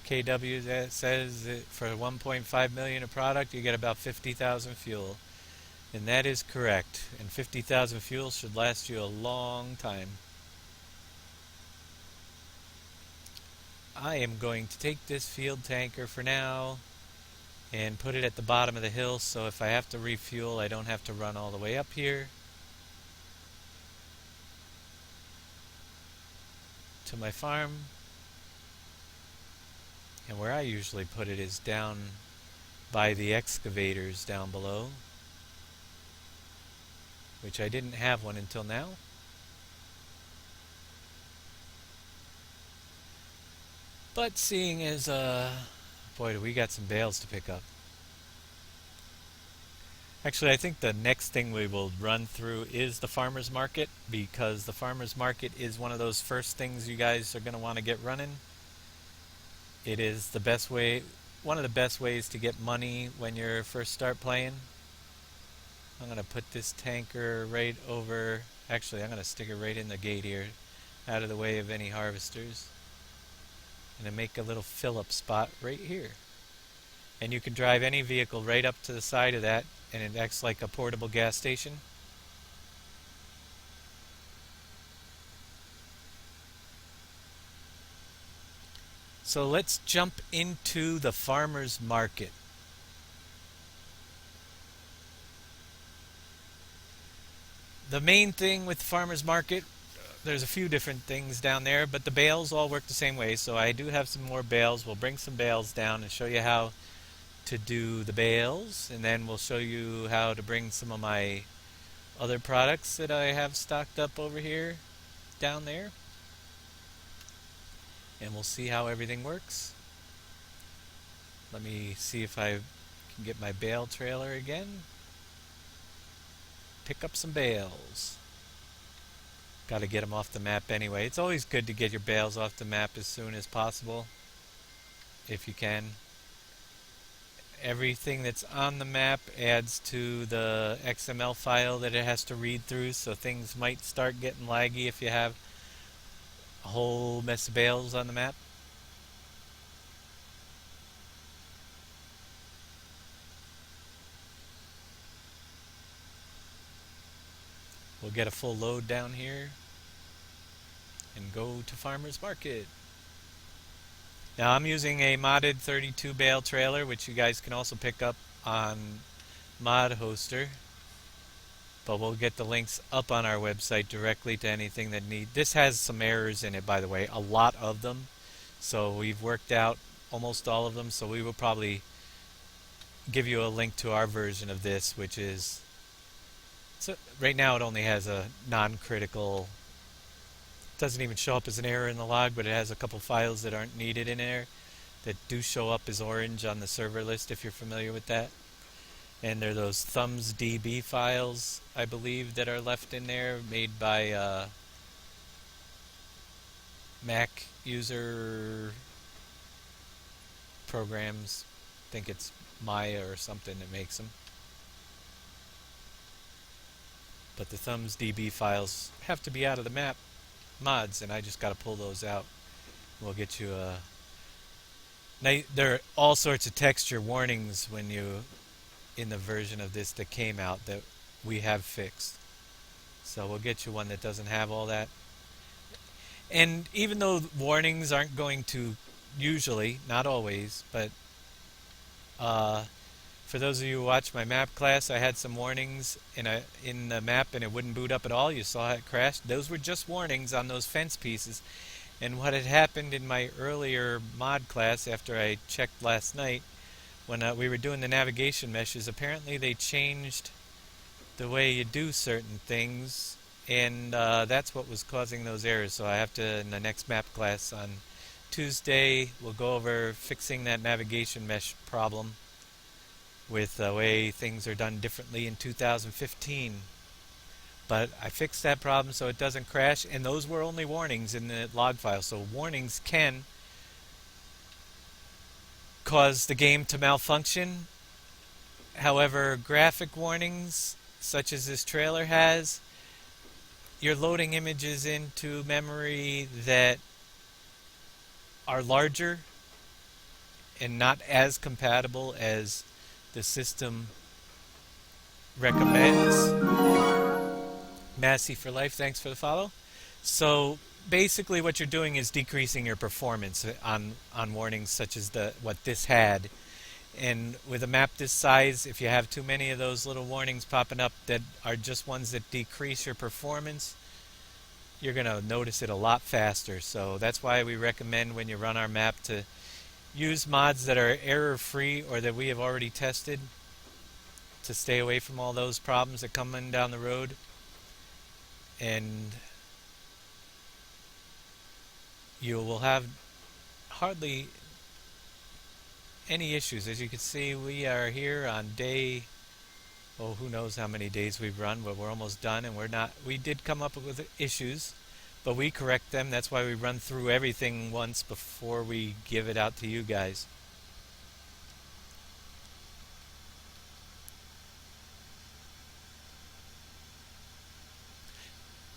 S1: KW says that for 1.5 million a product, you get about 50,000 fuel. And that is correct. And 50,000 fuel should last you a long time. I am going to take this field tanker for now and put it at the bottom of the hill, so if I have to refuel, I don't have to run all the way up here to my farm. And where I usually put it is down by the excavators down below, which I didn't have one until now. But seeing as, boy, do we got some bales to pick up. Actually, I think the next thing we will run through is the farmer's market, because the farmer's market is one of those first things you guys are going to want to get running. It is the best way, one of the best ways to get money when you first start playing. I'm going to put this tanker right over, actually I'm going to stick it right in the gate here, out of the way of any harvesters. And make a little fill-up spot right here. And you can drive any vehicle right up to the side of that, and it acts like a portable gas station. So let's jump into the farmer's market. The main thing with the farmer's market, there's a few different things down there, but the bales all work the same way. So I do have some more bales. We'll bring some bales down and show you how to do the bales, and then we'll show you how to bring some of my other products that I have stocked up over here down there, and we'll see how everything works. Let me see if I can get my bale trailer again. Pick up some bales. Got to get them off the map anyway. It's always good to get your bales off the map as soon as possible, if you can. Everything that's on the map adds to the XML file that it has to read through, so things might start getting laggy if you have a whole mess of bales on the map. We'll get a full load down here and go to farmer's market. Now I'm using a modded 32 bale trailer, which you guys can also pick up on Mod Hoster, but we'll get the links up on our website directly to anything that need. This has some errors in it, by the way, a lot of them, so we've worked out almost all of them. So we will probably give you a link to our version of this, which is, so right now it only has a non-critical, doesn't even show up as an error in the log, but it has a couple files that aren't needed in there that do show up as orange on the server list, if you're familiar with that. And they're those thumbs DB files, I believe, that are left in there, made by Mac user programs. I think it's Maya or something that makes them. But the thumbs DB files have to be out of the map mods, and I just got to pull those out. We'll get you a. Now, there are all sorts of texture warnings when you, in the version of this that came out, that we have fixed. So we'll get you one that doesn't have all that. And even though warnings aren't going to, usually, not always, but for those of you who watch my map class, I had some warnings in the map, and it wouldn't boot up at all. You saw it crash. Those were just warnings on those fence pieces. And what had happened in my earlier mod class after I checked last night when we were doing the navigation meshes, apparently they changed the way you do certain things, and that's what was causing those errors. So I have to, in the next map class on Tuesday, we'll go over fixing that navigation mesh problem with the way things are done differently in 2015. But I fixed that problem so it doesn't crash, and those were only warnings in the log file. So warnings can cause the game to malfunction. However, graphic warnings, such as this trailer has, you're loading images into memory that are larger and not as compatible as the system recommends. Massey for life, thanks for the follow. So basically what you're doing is decreasing your performance on warnings such as what this had. And with a map this size, if you have too many of those little warnings popping up that are just ones that decrease your performance, you're going to notice it a lot faster. So that's why we recommend when you run our map to use mods that are error-free or that we have already tested to stay away from all those problems that come in down the road. And you will have hardly any issues. As you can see, we are here on day, oh, who knows how many days we've run, but we're almost done, and we did come up with issues, but we correct them. That's why we run through everything once before we give it out to you guys.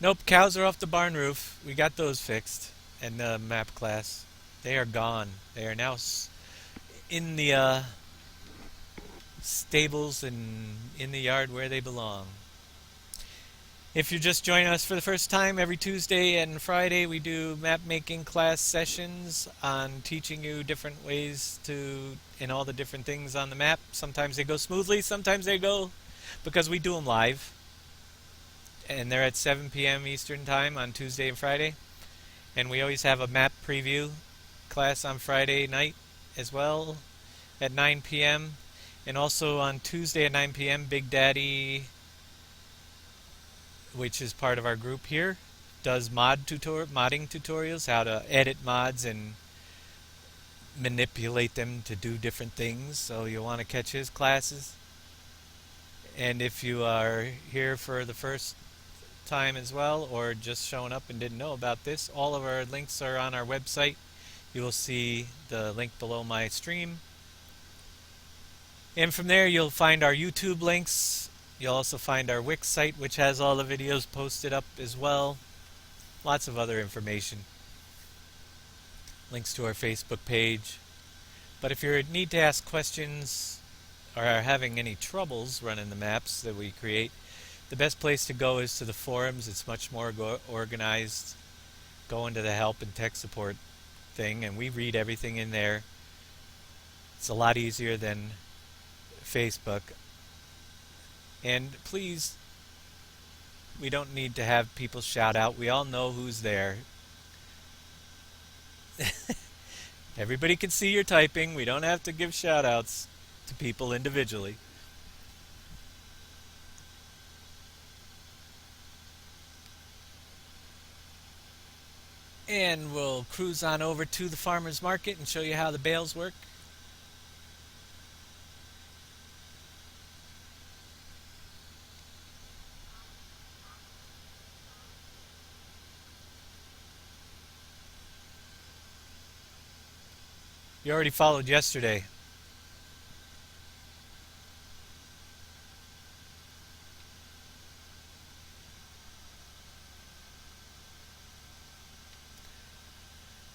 S1: Nope, cows are off the barn roof. We got those fixed in the map class. They are gone. They are now in the stables and in the yard where they belong. If you're just joining us for the first time, every Tuesday and Friday we do map making class sessions on teaching you different ways to in all the different things on the map. Sometimes they go smoothly, sometimes they go because we do them live. And they're at 7 p.m. Eastern Time on Tuesday and Friday. And we always have a map preview class on Friday night as well at 9 p.m. And also on Tuesday at 9 p.m. Big Daddy, which is part of our group here, does modding tutorials, how to edit mods and manipulate them to do different things. So you'll want to catch his classes. And if you are here for the first time as well, or just showing up and didn't know about this, all of our links are on our website. You will see the link below my stream, and from there you'll find our YouTube links. You'll also find our Wix site, which has all the videos posted up as well. Lots of other information, links to our Facebook page. But if you need to ask questions or are having any troubles running the maps that we create, the best place to go is to the forums. It's much more organized. Go into the help and tech support thing, and we read everything in there. It's a lot easier than Facebook. And please, we don't need to have people shout out. We all know who's there. Everybody can see you're typing. We don't have to give shout outs to people individually. And we'll cruise on over to the farmer's market and show you how the bales work. You already followed yesterday.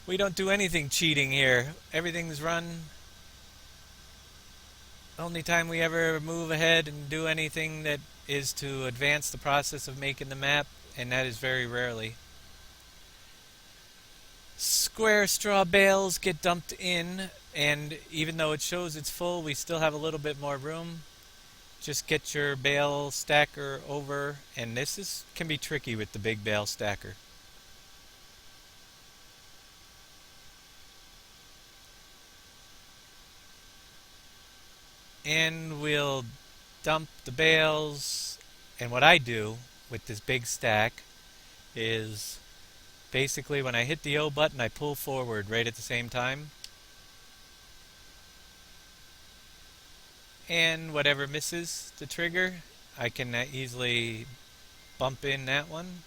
S1: We don't do anything cheating here. Everything's run. Only time we ever move ahead and do anything that is to advance the process of making the map, and that is very rarely. Square straw bales get dumped in, and even though it shows it's full, we still have a little bit more room. Just get your bale stacker over, and can be tricky with the big bale stacker. and we'll dump the bales. And what I do with this big stack is basically when I hit the O button, I pull forward right at the same time. And whatever misses the trigger, I can easily bump in that one.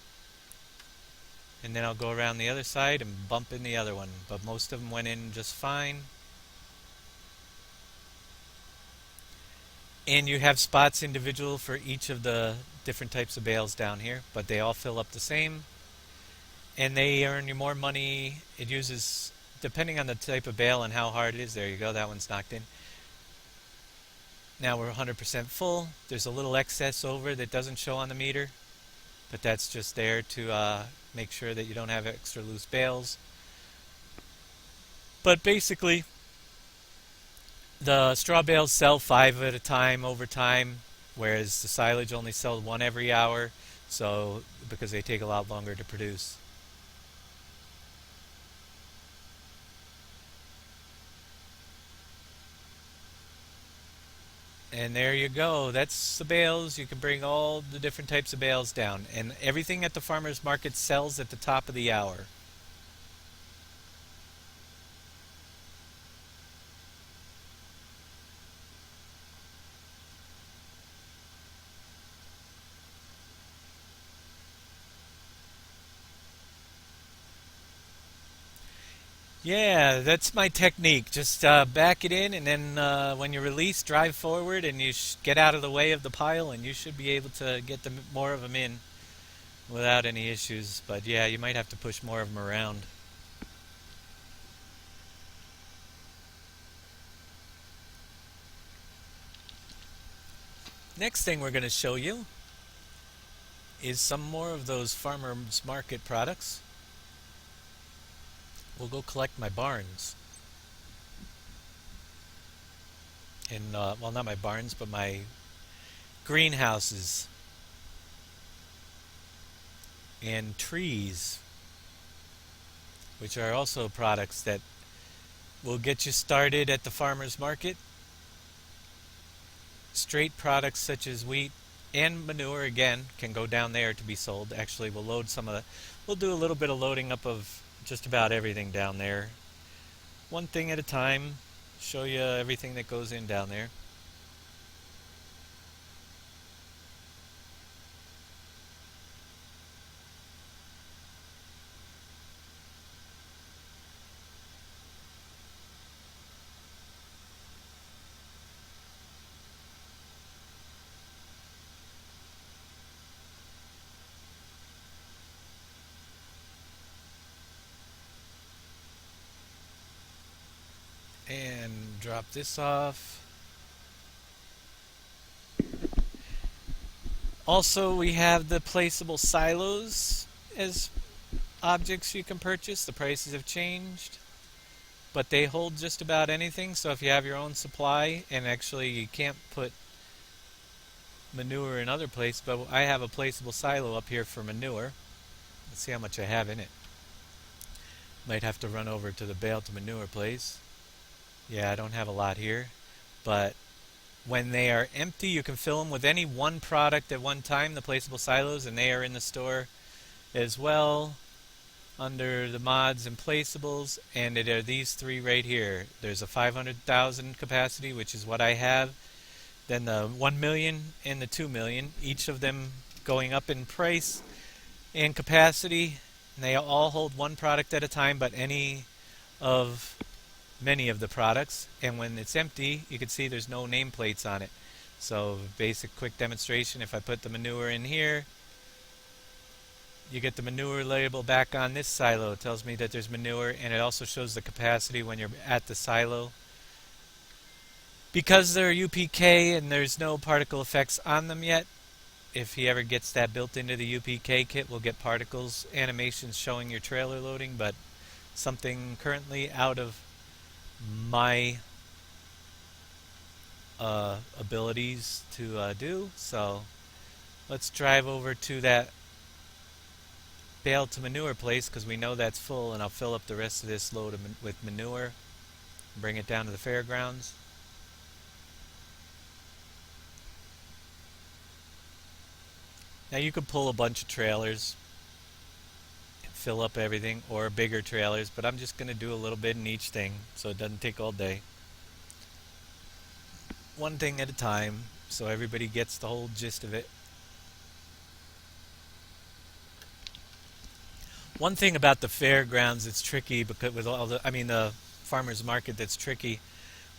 S1: And then I'll go around the other side and bump in the other one. But most of them went in just fine. And you have spots individual for each of the different types of bales down here, but they all fill up the same. And they earn you more money. It uses, depending on the type of bale and how hard it is. There you go, that one's knocked in. Now we're 100% full. There's a little excess over that doesn't show on the meter, but that's just there to make sure that you don't have extra loose bales. But basically, the straw bales sell 5 at a time over time, whereas the silage only sells 1 every hour, so because they take a lot longer to produce. And there you go. That's the bales. You can bring all the different types of bales down. And everything at the farmer's market sells at the top of the hour. Yeah, that's my technique. Just back it in, and then when you release, drive forward, and you get out of the way of the pile, and you should be able to get more of them in without any issues. But yeah, you might have to push more of them around. Next thing we're going to show you is some more of those farmers market products. We'll go collect my barns. And well, not my barns, but my greenhouses and trees, which are also products that will get you started at the farmer's market. Straight products such as wheat and manure, again, can go down there to be sold. Actually, we'll load some of the, we'll do a little bit of loading up of just about everything down there. One thing at a time, show you everything that goes in down there. And drop this off. Also, we have the placeable silos as objects you can purchase. The prices have changed, but they hold just about anything. So if you have your own supply, and actually you can't put manure in other places, but I have a placeable silo up here for manure. Let's see how much I have in it. Might have to run over to the bale to manure place. Yeah, I don't have a lot here, but when they are empty, you can fill them with any one product at one time, the placeable silos, and they are in the store as well under the mods and placeables. And it are these three right here. There's a 500,000 capacity, which is what I have, then the 1 million and the 2 million, each of them going up in price and capacity. And they all hold one product at a time, but any of many of the products. And when it's empty, you can see there's no nameplates on it. So basic quick demonstration, if I put the manure in here, you get the manure label back on this silo. It tells me that there's manure, and it also shows the capacity when you're at the silo. Because they're UPK and there's no particle effects on them yet, if he ever gets that built into the UPK kit, we'll get particles animations showing your trailer loading, but something currently out of my abilities to do. So let's drive over to that bale to manure place, because we know that's full, and I'll fill up the rest of this load with manure, bring it down to the fairgrounds. Now you could pull a bunch of trailers and fill up everything, or bigger trailers, but I'm just going to do a little bit in each thing so it doesn't take all day. One thing at a time so everybody gets the whole gist of it. One thing about the fairgrounds that's tricky because with all the farmers market that's tricky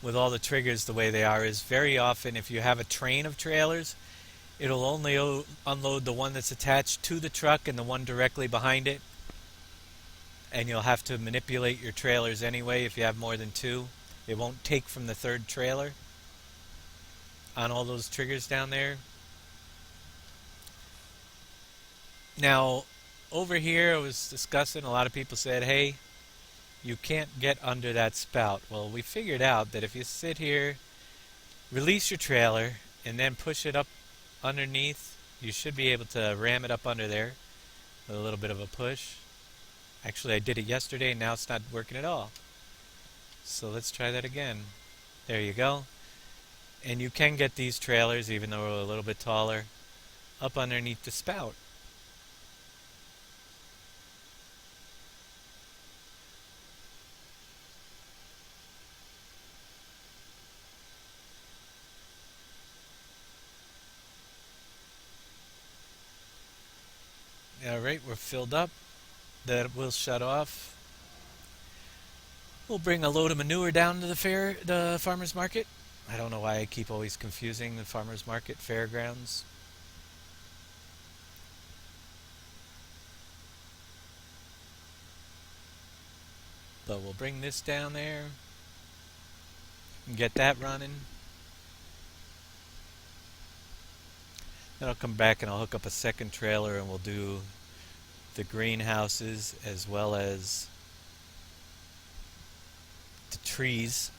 S1: with all the triggers the way they are is very often if you have a train of trailers, it'll only unload the one that's attached to the truck and the one directly behind it. And you'll have to manipulate your trailers anyway if you have more than two. It won't take from the third trailer on all those triggers down there. Now, over here I was discussing, a lot of people said, hey, you can't get under that spout. Well, we figured out that if you sit here, release your trailer, and then push it up underneath, you should be able to ram it up under there with a little bit of a push. Actually, I did it yesterday, and now it's not working at all. So let's try that again. There you go. And you can get these trailers, even though they're a little bit taller, up underneath the spout. Alright, we're filled up. That will shut off. We'll bring a load of manure down to the farmer's market. I don't know why I keep always confusing the farmer's market fairgrounds. But we'll bring this down there and get that running. Then I'll come back and I'll hook up a second trailer and we'll do the greenhouses as well as the trees.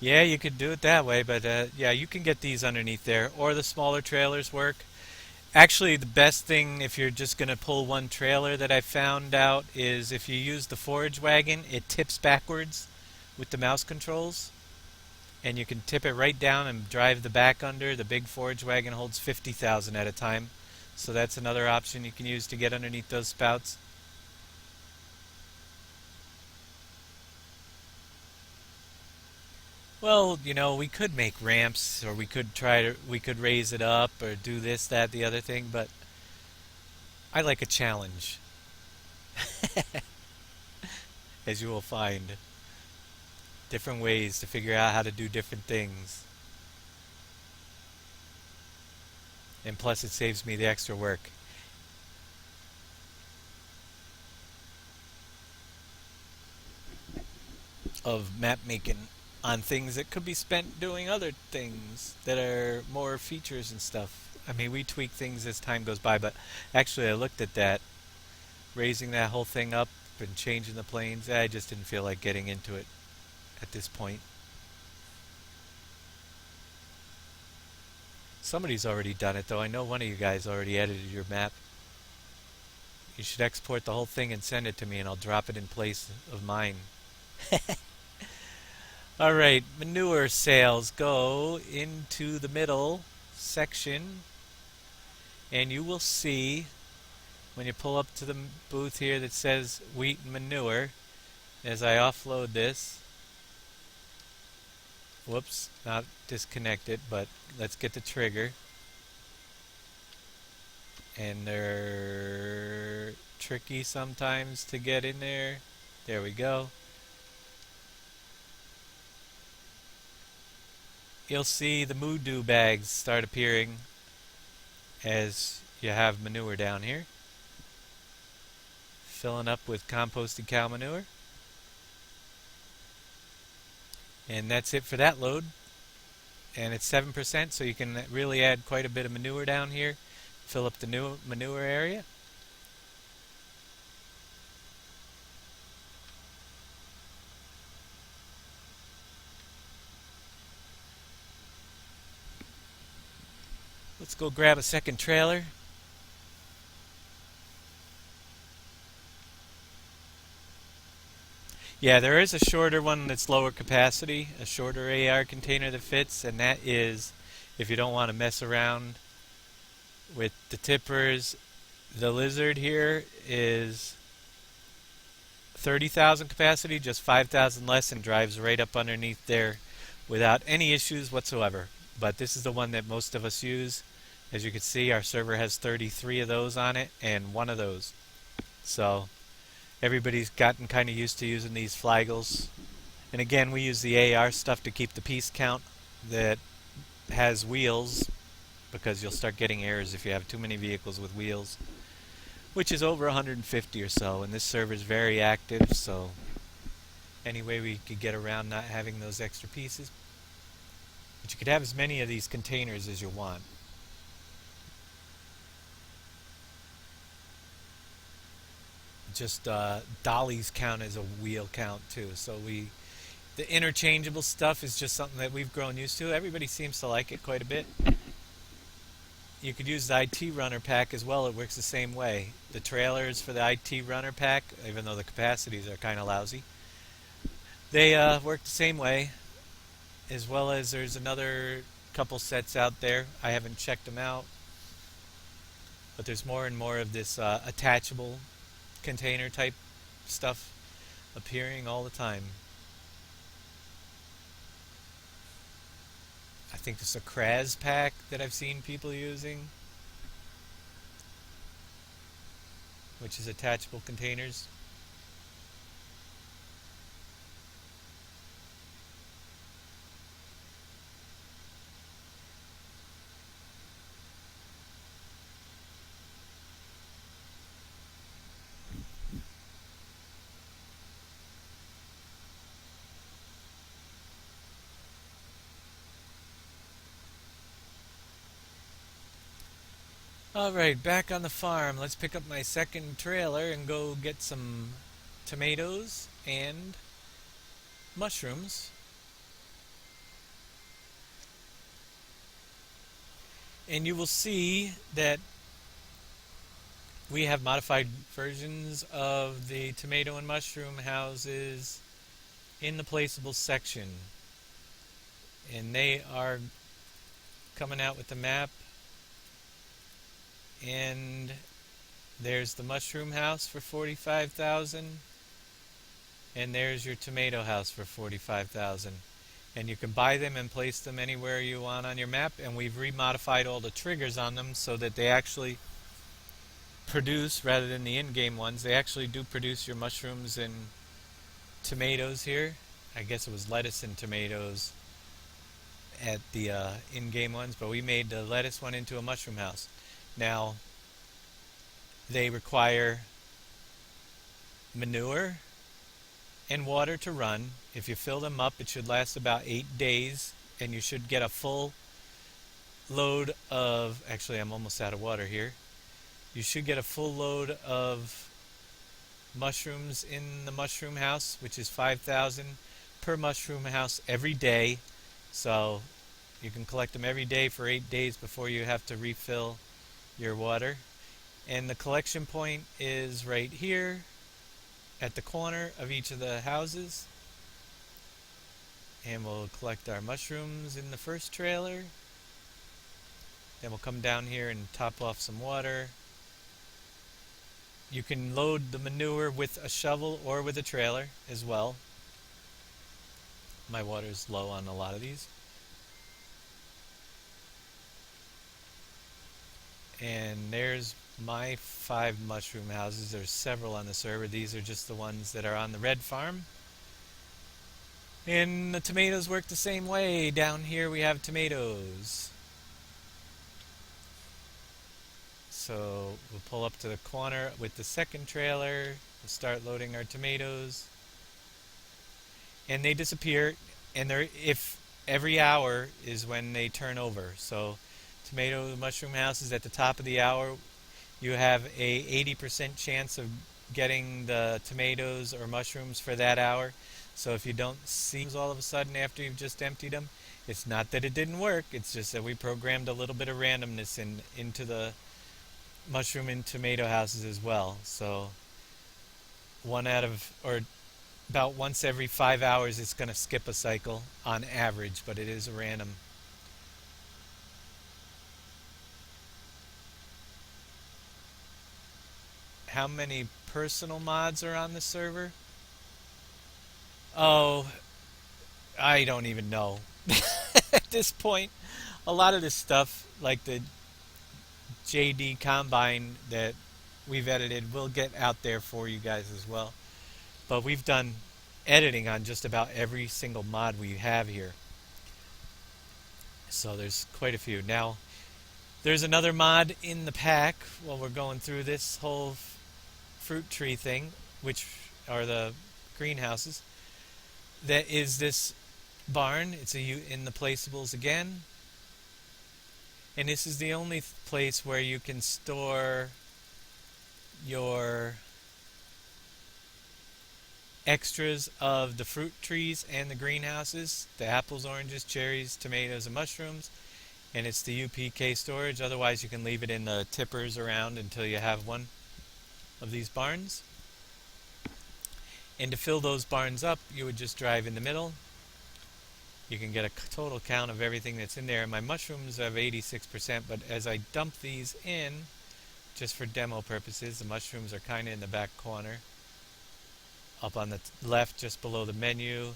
S1: Yeah, you could do it that way, but yeah, you can get these underneath there, or the smaller trailers work. Actually, the best thing if you're just going to pull one trailer that I found out is if you use the forage wagon, it tips backwards with the mouse controls. And you can tip it right down and drive the back under. The big forage wagon holds 50,000 at a time. So that's another option you can use to get underneath those spouts. Well, we could make ramps, or we could raise it up, or do this, that, the other thing, but I like a challenge, as you will find. Different ways to figure out how to do different things. And plus it saves me the extra work. Of map making on things that could be spent doing other things that are more features and stuff. I mean, we tweak things as time goes by, but actually I looked at that, raising that whole thing up and changing the planes. I just didn't feel like getting into it at this point. Somebody's already done it though. I know one of you guys already edited your map. You should export the whole thing and send it to me and I'll drop it in place of mine. Alright, manure sales. Go into the middle section and you will see when you pull up to the booth here that says wheat and manure, as I offload this. Whoops, not disconnected, but let's get the trigger. And they're tricky sometimes to get in there. There we go. You'll see the Moodoo bags start appearing as you have manure down here. Filling up with composted cow manure. And that's it for that load. And it's 7%, so you can really add quite a bit of manure down here. Fill up the new manure area. Let's go grab a second trailer. Yeah, there is a shorter one that's lower capacity, a shorter AR container that fits, and that is if you don't want to mess around with the tippers. The Lizard here is 30,000 capacity, just 5,000 less, and drives right up underneath there without any issues whatsoever. But this is the one that most of us use. As you can see, our server has 33 of those on it and one of those. So everybody's gotten kind of used to using these flagels. And again, we use the AR stuff to keep the piece count that has wheels, because you'll start getting errors if you have too many vehicles with wheels, which is over 150 or so. And this server is very active, so any way we could get around not having those extra pieces. But you could have as many of these containers as you want. Just dollies count as a wheel count too. So the interchangeable stuff is just something that we've grown used to. Everybody seems to like it quite a bit. You could use the IT runner pack as well. It works the same way. The trailers for the IT runner pack, even though the capacities are kind of lousy, they work the same way. As well as there's another couple sets out there. I haven't checked them out, but there's more and more of this attachable container type stuff appearing all the time. I think there's a Kraz pack that I've seen people using, which is attachable containers. Alright, back on the farm. Let's pick up my second trailer and go get some tomatoes and mushrooms. And you will see that we have modified versions of the tomato and mushroom houses in the placeable section. And they are coming out with the map. And there's the mushroom house for 45,000, and there's your tomato house for 45,000. And you can buy them and place them anywhere you want on your map, and we've remodified all the triggers on them so that they actually produce, rather than the in-game ones, they actually do produce your mushrooms and tomatoes here. I guess it was lettuce and tomatoes at the in-game ones, but we made the lettuce one into a mushroom house. Now, they require manure and water to run. If you fill them up, it should last about 8 days, and you should get a full load of, actually I'm almost out of water here. You should get a full load of mushrooms in the mushroom house, which is 5,000 per mushroom house every day. So you can collect them every day for 8 days before you have to refill your water. And the collection point is right here at the corner of each of the houses. And we'll collect our mushrooms in the first trailer. Then we'll come down here and top off some water. You can load the manure with a shovel or with a trailer as well. My water's low on a lot of these. And there's my 5 mushroom houses. There's several on the server. These are just the ones that are on the red farm. And the tomatoes work the same way. Down here we have tomatoes. So we'll pull up to the corner with the second trailer. We'll start loading our tomatoes. And they disappear. And if every hour is when they turn over. So tomato mushroom house is at the top of the hour. You have a 80% chance of getting the tomatoes or mushrooms for that hour. So if you don't see those all of a sudden after you've just emptied them, it's not that it didn't work. It's just that we programmed a little bit of randomness into the mushroom and tomato houses as well. So about once every 5 hours it's going to skip a cycle on average, but it is random. How many personal mods are on the server? Oh, I don't even know. At this point, a lot of this stuff, like the JD Combine that we've edited, will get out there for you guys as well. But we've done editing on just about every single mod we have here. So there's quite a few. Now, there's another mod in the pack while we're going through this whole fruit tree thing, which are the greenhouses. That is this barn. It's in the placeables again. And this is the only place where you can store your extras of the fruit trees and the greenhouses, the apples, oranges, cherries, tomatoes, and mushrooms. And it's the UPK storage. Otherwise, you can leave it in the tippers around until you have one of these barns. And to fill those barns up, you would just drive in the middle. You can get a total count of everything that's in there. My mushrooms have 86%, but as I dump these in, just for demo purposes, the mushrooms are kind of in the back corner. Up on the left, just below the menu,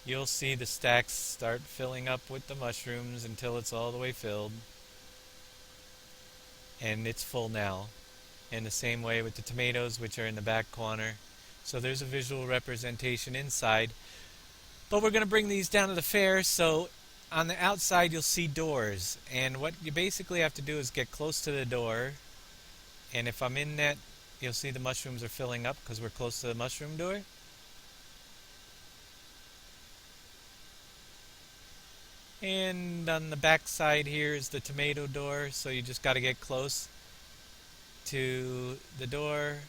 S1: you'll see the stacks start filling up with the mushrooms until it's all the way filled. And it's full now. And the same way with the tomatoes, which are in the back corner. So there's a visual representation inside. But we're going to bring these down to the fair, so on the outside you'll see doors. And what you basically have to do is get close to the door. And if I'm in that, you'll see the mushrooms are filling up because we're close to the mushroom door. And on the back side here is the tomato door, so you just got to get close to the door.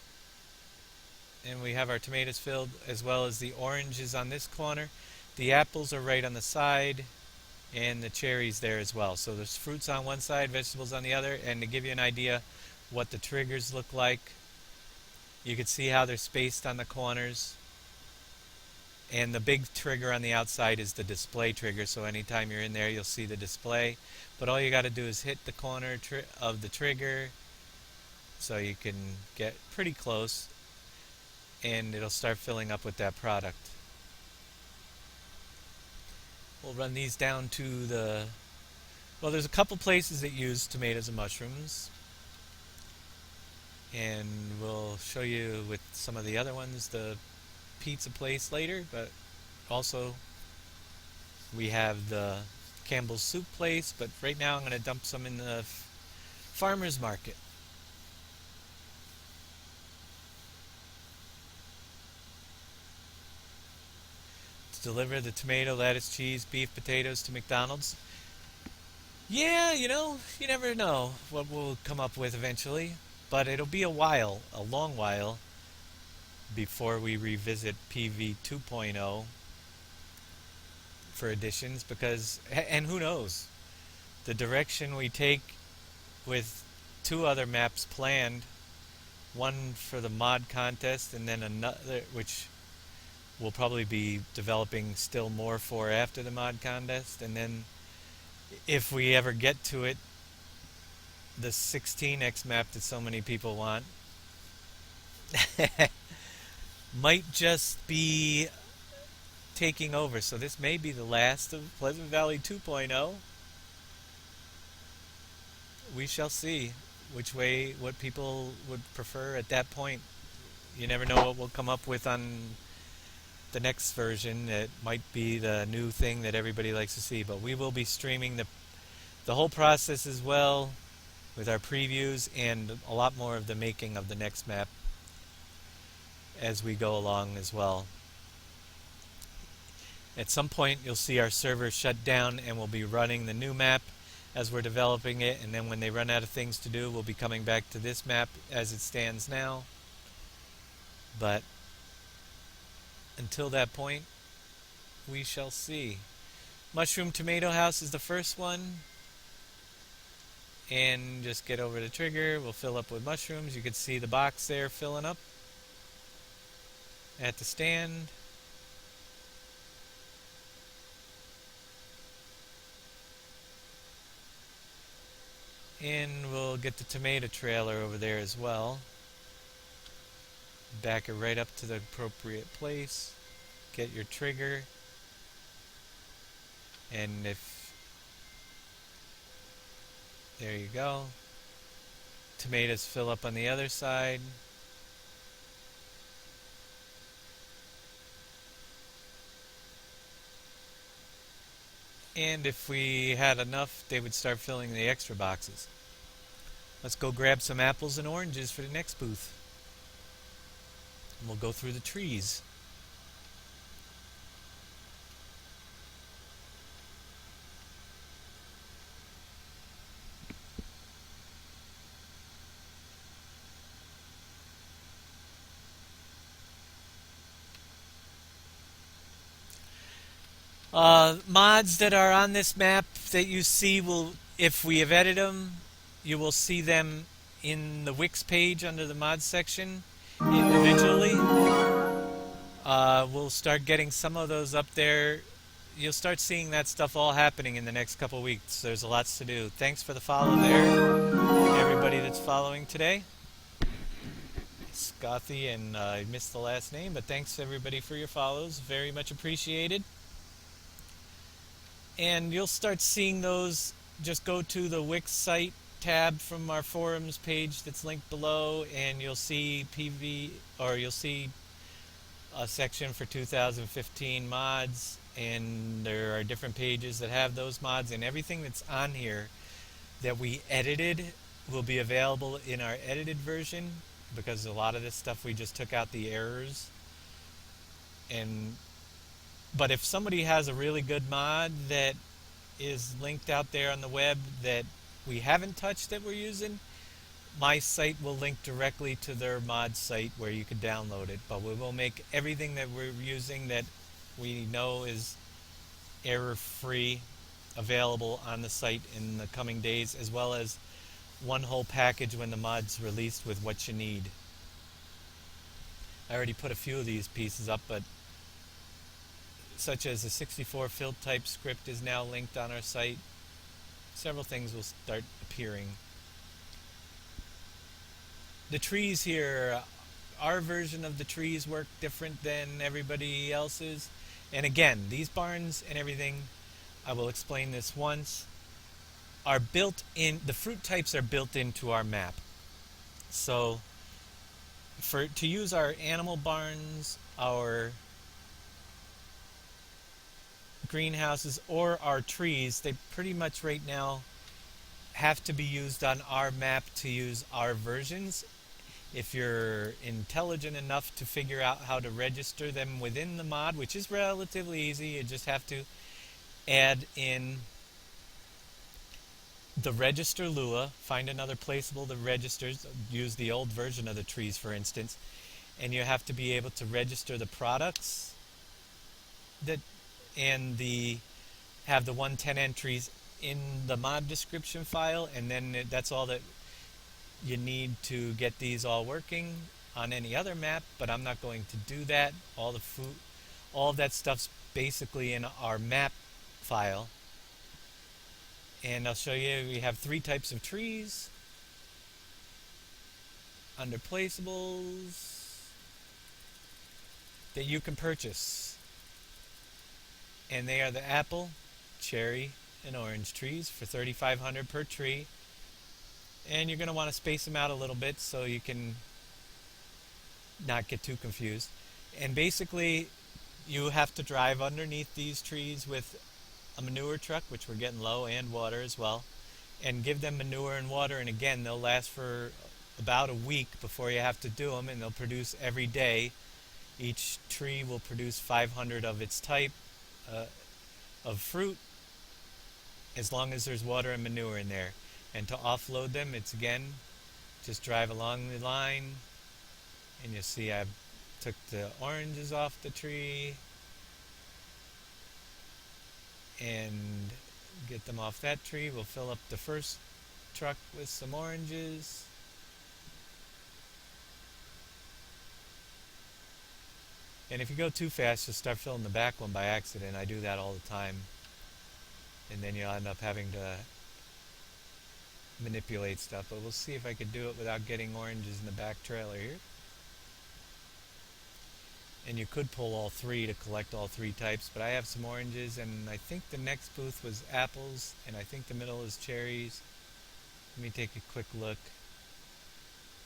S1: And we have our tomatoes filled, as well as the oranges on this corner. The apples are right on the side, and the cherries there as well. So there's fruits on one side, vegetables on the other. And to give you an idea what the triggers look like, you can see how they're spaced on the corners. And the big trigger on the outside is the display trigger, so anytime you're in there you'll see the display. But all you got to do is hit the corner of the trigger, so you can get pretty close, and it'll start filling up with that product. We'll run these down to the... Well, there's a couple places that use tomatoes and mushrooms. And we'll show you with some of the other ones the pizza place later. But also we have the Campbell's soup place. But right now I'm going to dump some in the farmer's market. Deliver the tomato, lettuce, cheese, beef, potatoes to McDonald's. Yeah, you never know what we'll come up with eventually. But it'll be a while, a long while, before we revisit PV 2.0 for additions. Because, and who knows, the direction we take with two other maps planned, one for the mod contest and then another, which we'll probably be developing still more for after the mod contest. And then if we ever get to it, the 16x map that so many people want might just be taking over. So this may be the last of Pleasant Valley 2.0. We shall see what people would prefer at that point. You never know what we'll come up with on the next version. It might be the new thing that everybody likes to see, but we will be streaming the whole process as well, with our previews and a lot more of the making of the next map as we go along as well. At some point you'll see our server shut down and we'll be running the new map as we're developing it, and then when they run out of things to do, we'll be coming back to this map as it stands now. But until that point, we shall see. Mushroom Tomato House is the first one. And just get over the trigger. We'll fill up with mushrooms. You can see the box there filling up. at the stand. And we'll get the tomato trailer over there as well. Back it right up to the appropriate place. Get your trigger. And if, there you go. Tomatoes fill up on the other side. And if we had enough, they would start filling the extra boxes. Let's go grab some apples and oranges for the next booth. And we'll go through the trees. Mods that are on this map that you see will, if we have edited them, you will see them in the Wix page under the mods section individually. We'll start getting some of those up there. You'll start seeing that stuff all happening in the next couple weeks. There's lots to do. Thanks for the follow there, everybody that's following today. Scothy, and I missed the last name, but thanks everybody for your follows. Very much appreciated. And you'll start seeing those. Just go to the Wix site tab from our forums page that's linked below, and you'll see PV, or you'll see a section for 2015 mods, and there are different pages that have those mods, and everything that's on here that we edited will be available in our edited version, because a lot of this stuff we just took out the errors. And but if somebody has a really good mod that is linked out there on the web that we haven't touched that we're using, my site will link directly to their mod site where you can download it. But we will make everything that we're using that we know is error-free available on the site in the coming days, as well as one whole package when the mod's released with what you need. I already put a few of these pieces up, but such as the 64 field type script is now linked on our site. Several things will start appearing. The trees here, our version of the trees work different than everybody else's. And again, these barns and everything, I will explain this once, are built in, the fruit types are built into our map. So to use our animal barns, our greenhouses, or our trees, they pretty much right now have to be used on our map to use our versions. If you're intelligent enough to figure out how to register them within the mod, which is relatively easy, you just have to add in the register Lua, find another placeable that registers, use the old version of the trees for instance, and you have to be able to register the products that and have the 110 entries in the mod description file, and then that's all that you need to get these all working on any other map. But I'm not going to do that. All of that stuff's basically in our map file. And I'll show you, we have 3 types of trees under placeables that you can purchase. And they are the apple, cherry, and orange trees for $3,500 per tree. And you're going to want to space them out a little bit so you can not get too confused. And basically, you have to drive underneath these trees with a manure truck, which we're getting low, and water as well, and give them manure and water. And again, they'll last for about a week before you have to do them, and they'll produce every day. Each tree will produce 500 of its type of fruit, as long as there's water and manure in there. And to offload them, it's again, just drive along the line, and you'll see I took the oranges off the tree and get them off that tree. We'll fill up the first truck with some oranges. And if you go too fast, you'll start filling the back one by accident. I do that all the time. And then you'll end up having to manipulate stuff. But we'll see if I could do it without getting oranges in the back trailer here. And you could pull all three to collect all three types, but I have some oranges, and I think the next booth was apples, and I think the middle is cherries. Let me take a quick look.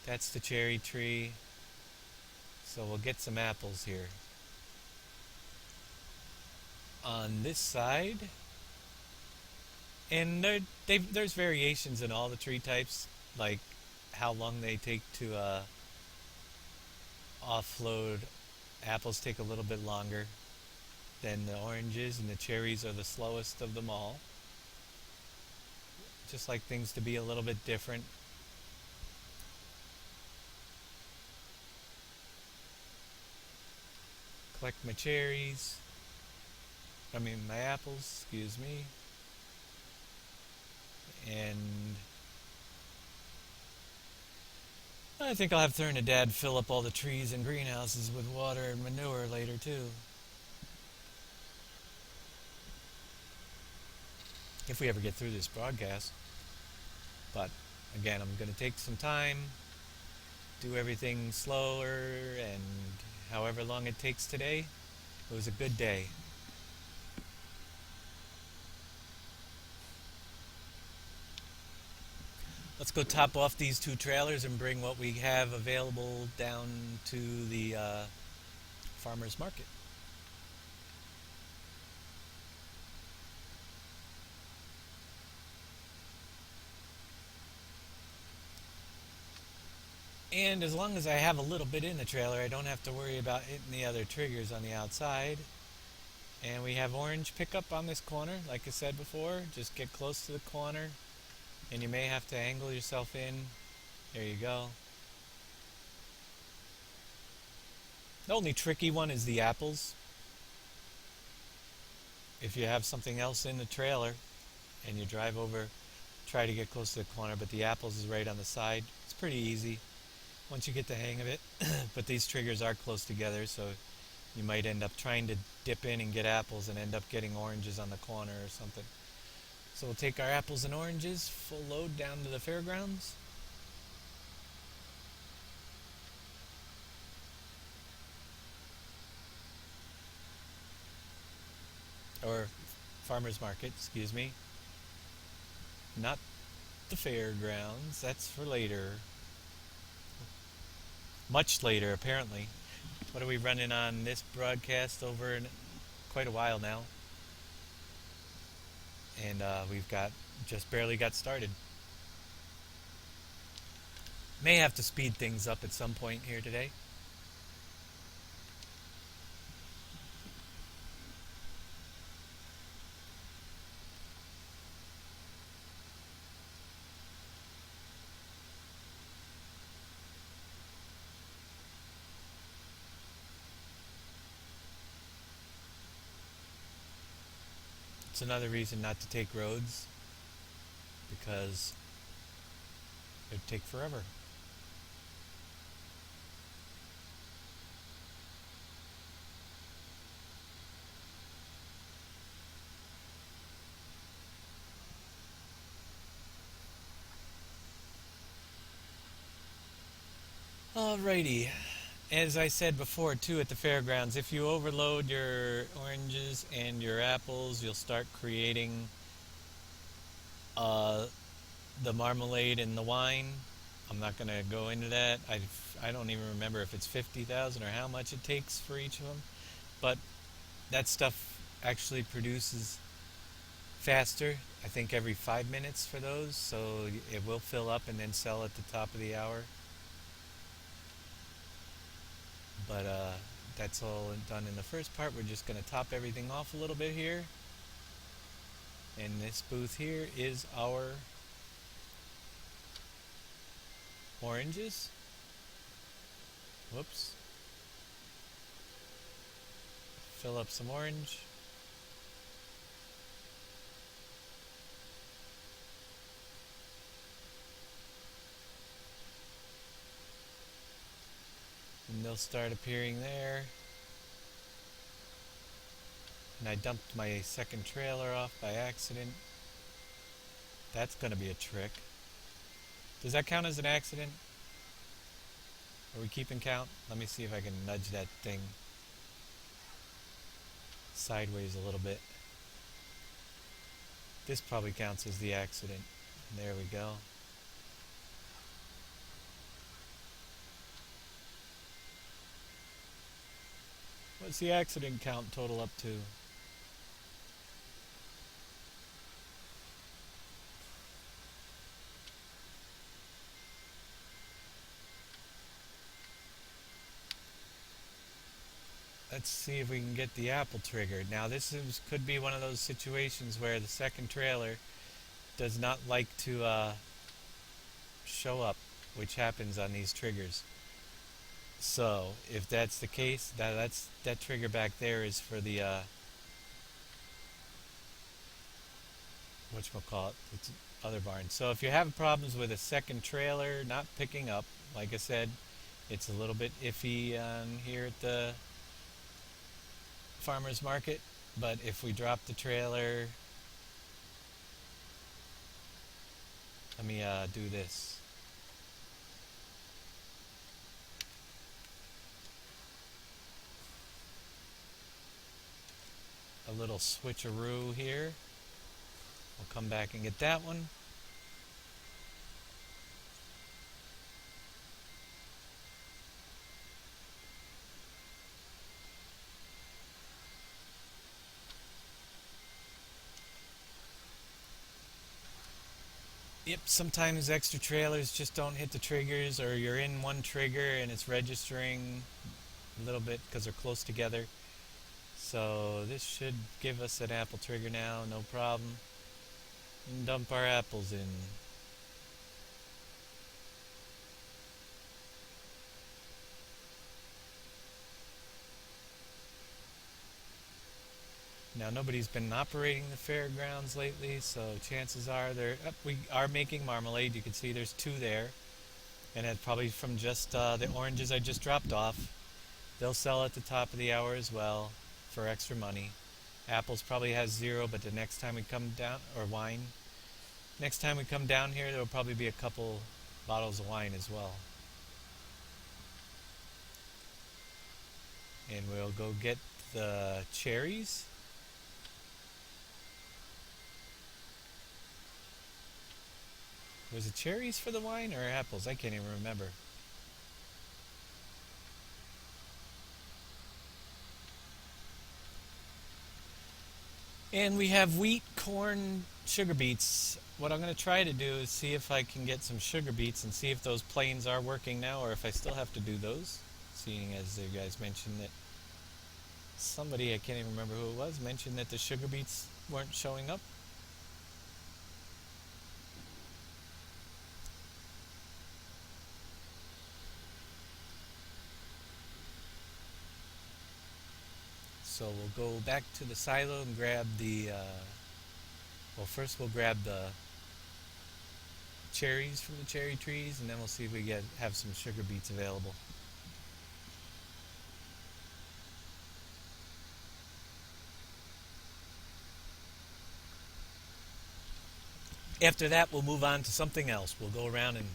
S1: That's the cherry tree. So we'll get some apples here. On this side, and there's variations in all the tree types, like how long they take to offload. Apples take a little bit longer than the oranges, and the cherries are the slowest of them all. Just like things to be a little bit different. Collect my cherries. I mean my apples, excuse me. And I think I'll have Dad fill up all the trees and greenhouses with water and manure later too. If we ever get through this broadcast. But again, I'm going to take some time, do everything slower, and however long it takes today, it was a good day. Let's go top off these two trailers and bring what we have available down to the farmer's market. And as long as I have a little bit in the trailer, I don't have to worry about hitting the other triggers on the outside. And we have orange pickup on this corner, like I said before. Just get close to the corner, and you may have to angle yourself in. There you go. The only tricky one is the apples. If you have something else in the trailer and you drive over, try to get close to the corner, but the apples is right on the side. It's pretty easy once you get the hang of it. But these triggers are close together, so you might end up trying to dip in and get apples and end up getting oranges on the corner or something. So we'll take our apples and oranges, full load down to the fairgrounds. Or farmer's market, excuse me. Not the fairgrounds, that's for later. Much later, apparently. What are we running on this broadcast over in quite a while now? And we've just barely got started. May have to speed things up at some point here today. It's another reason not to take roads, because it would take forever. Alrighty. As I said before, too, at the fairgrounds, if you overload your oranges and your apples, you'll start creating the marmalade and the wine. I'm not going to go into that. I don't even remember if it's 50,000 or how much it takes for each of them. But that stuff actually produces faster, I think every 5 minutes for those. So it will fill up and then sell at the top of the hour. But that's all done in the first part. We're just going to top everything off a little bit here. And this booth here is our oranges. Whoops. Fill up some orange. And they'll start appearing there. And I dumped my second trailer off by accident. That's gonna be a trick. Does that count as an accident? Are we keeping count? Let me see if I can nudge that thing sideways a little bit. This probably counts as the accident. There we go. What's the accident count total up to? Let's see if we can get the apple triggered. Now could be one of those situations where the second trailer does not like to show up, which happens on these triggers. So if that's the case, that trigger back there is for the whatchamacallit, it's other barn. So if you're having problems with a second trailer not picking up, like I said, it's a little bit iffy on here at the farmer's market. But if we drop the trailer, let me do this. A little switcheroo here. We'll come back and get that one. Yep, sometimes extra trailers just don't hit the triggers, or you're in one trigger and it's registering a little bit because they're close together. So this should give us an apple trigger now, no problem. And dump our apples in. Now nobody's been operating the fairgrounds lately, so chances are we are making marmalade. You can see there's two there, and it's probably from just the oranges I just dropped off. They'll sell at the top of the hour as well for extra money. Apples probably has zero, but the next time we come down, or wine, next time we come down here, there will probably be a couple bottles of wine as well. And we'll go get the cherries. Was it cherries for the wine or apples? I can't even remember. And we have wheat, corn, sugar beets. What I'm going to try to do is see if I can get some sugar beets and see if those planes are working now or if I still have to do those. Seeing as you guys mentioned that somebody, I can't even remember who it was, mentioned that the sugar beets weren't showing up. So we'll go back to the silo and grab the, well, first we'll grab the cherries from the cherry trees, and then we'll see if we have some sugar beets available. After that, we'll move on to something else. We'll go around and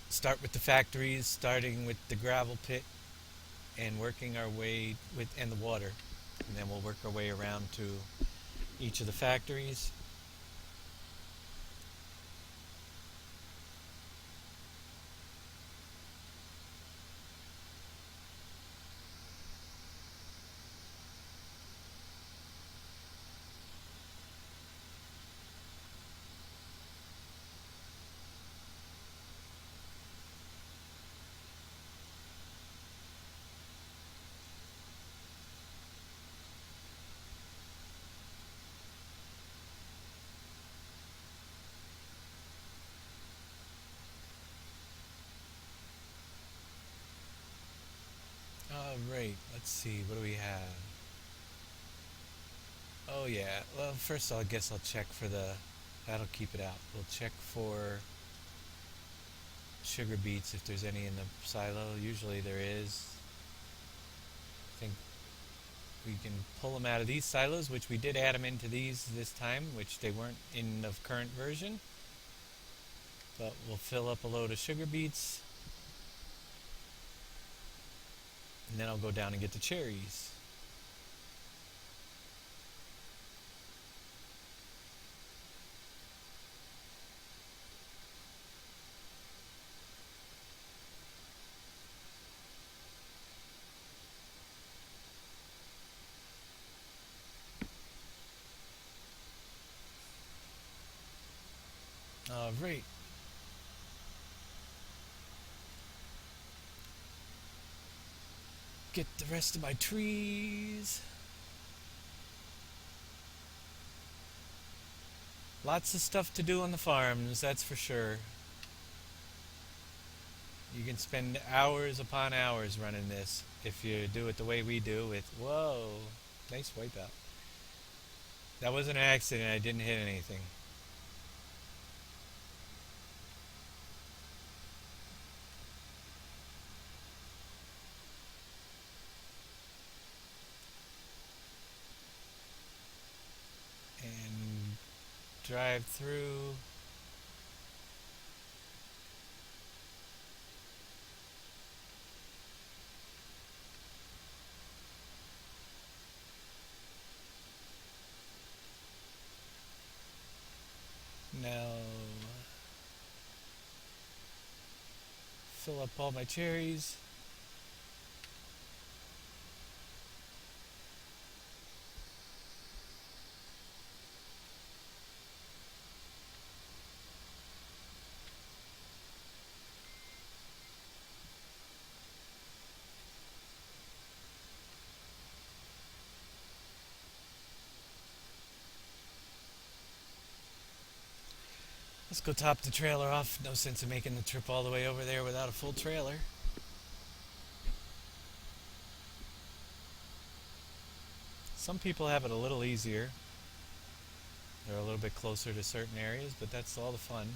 S1: start with the factories, starting with the gravel pit and working our way and the water, and then we'll work our way around to each of the factories. Alright, let's see, what do we have? Oh yeah, well first I guess I'll check for that'll keep it out. We'll check for sugar beets if there's any in the silo. Usually there is. I think can pull them out of these silos, which we did add them into these this time, which they weren't in the current version. But we'll fill up a load of sugar beets, and then I'll go down and get the cherries. All right. Get the rest of my trees. Lots of stuff to do on the farms, that's for sure. You can spend hours upon hours running this if you do it the way we do with, whoa, nice wipeout. That wasn't an accident, I didn't hit anything. And drive through. Now fill up all my cherries. Let's go top the trailer off. No sense in making the trip all the way over there without a full trailer. Some people have it a little easier. They're a little bit closer to certain areas, but that's all the fun.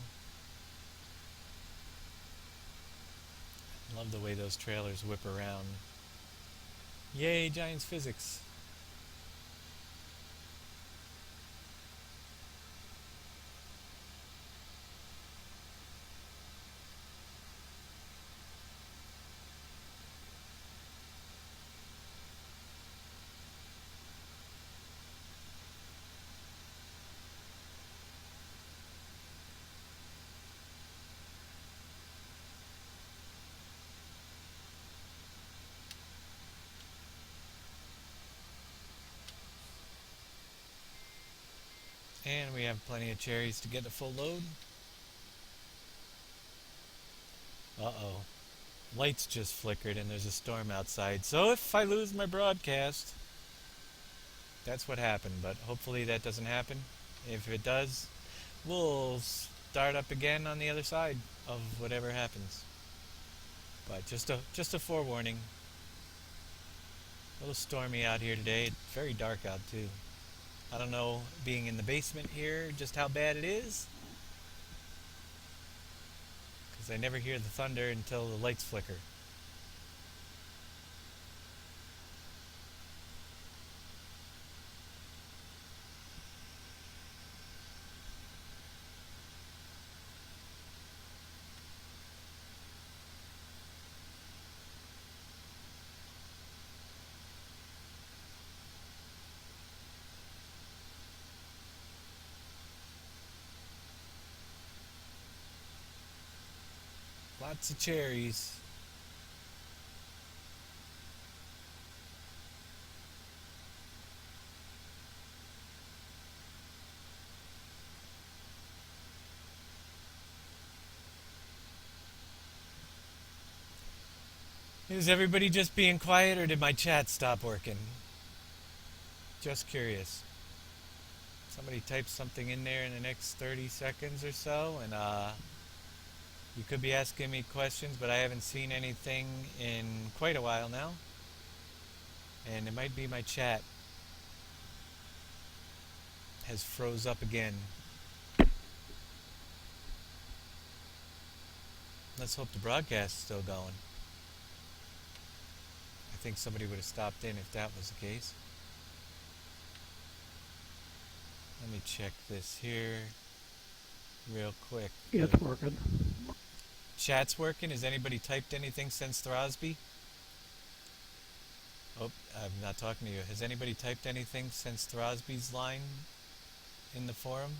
S1: Love the way those trailers whip around. Yay, Giants physics. And we have plenty of cherries to get a full load. Uh-oh. Lights just flickered and there's a storm outside. So if I lose my broadcast, that's what happened. But hopefully that doesn't happen. If it does, we'll start up again on the other side of whatever happens. But just a forewarning. A little stormy out here today. It's very dark out too. I don't know, being in the basement here, just how bad it is. Because I never hear the thunder until the lights flicker. Lots of cherries. Is everybody just being quiet or did my chat stop working? Just curious. Somebody type something in there in the next 30 seconds or so, and you could be asking me questions, but I haven't seen anything in quite a while now. And it might be my chat has froze up again. Let's hope the broadcast is still going. I think somebody would have stopped in if that was the case. Let me check this here real quick.
S2: It's working.
S1: Chat's working. Has anybody typed anything since Throsby? Oh, I'm not talking to you. Has anybody typed anything since Throsby's line in the forum?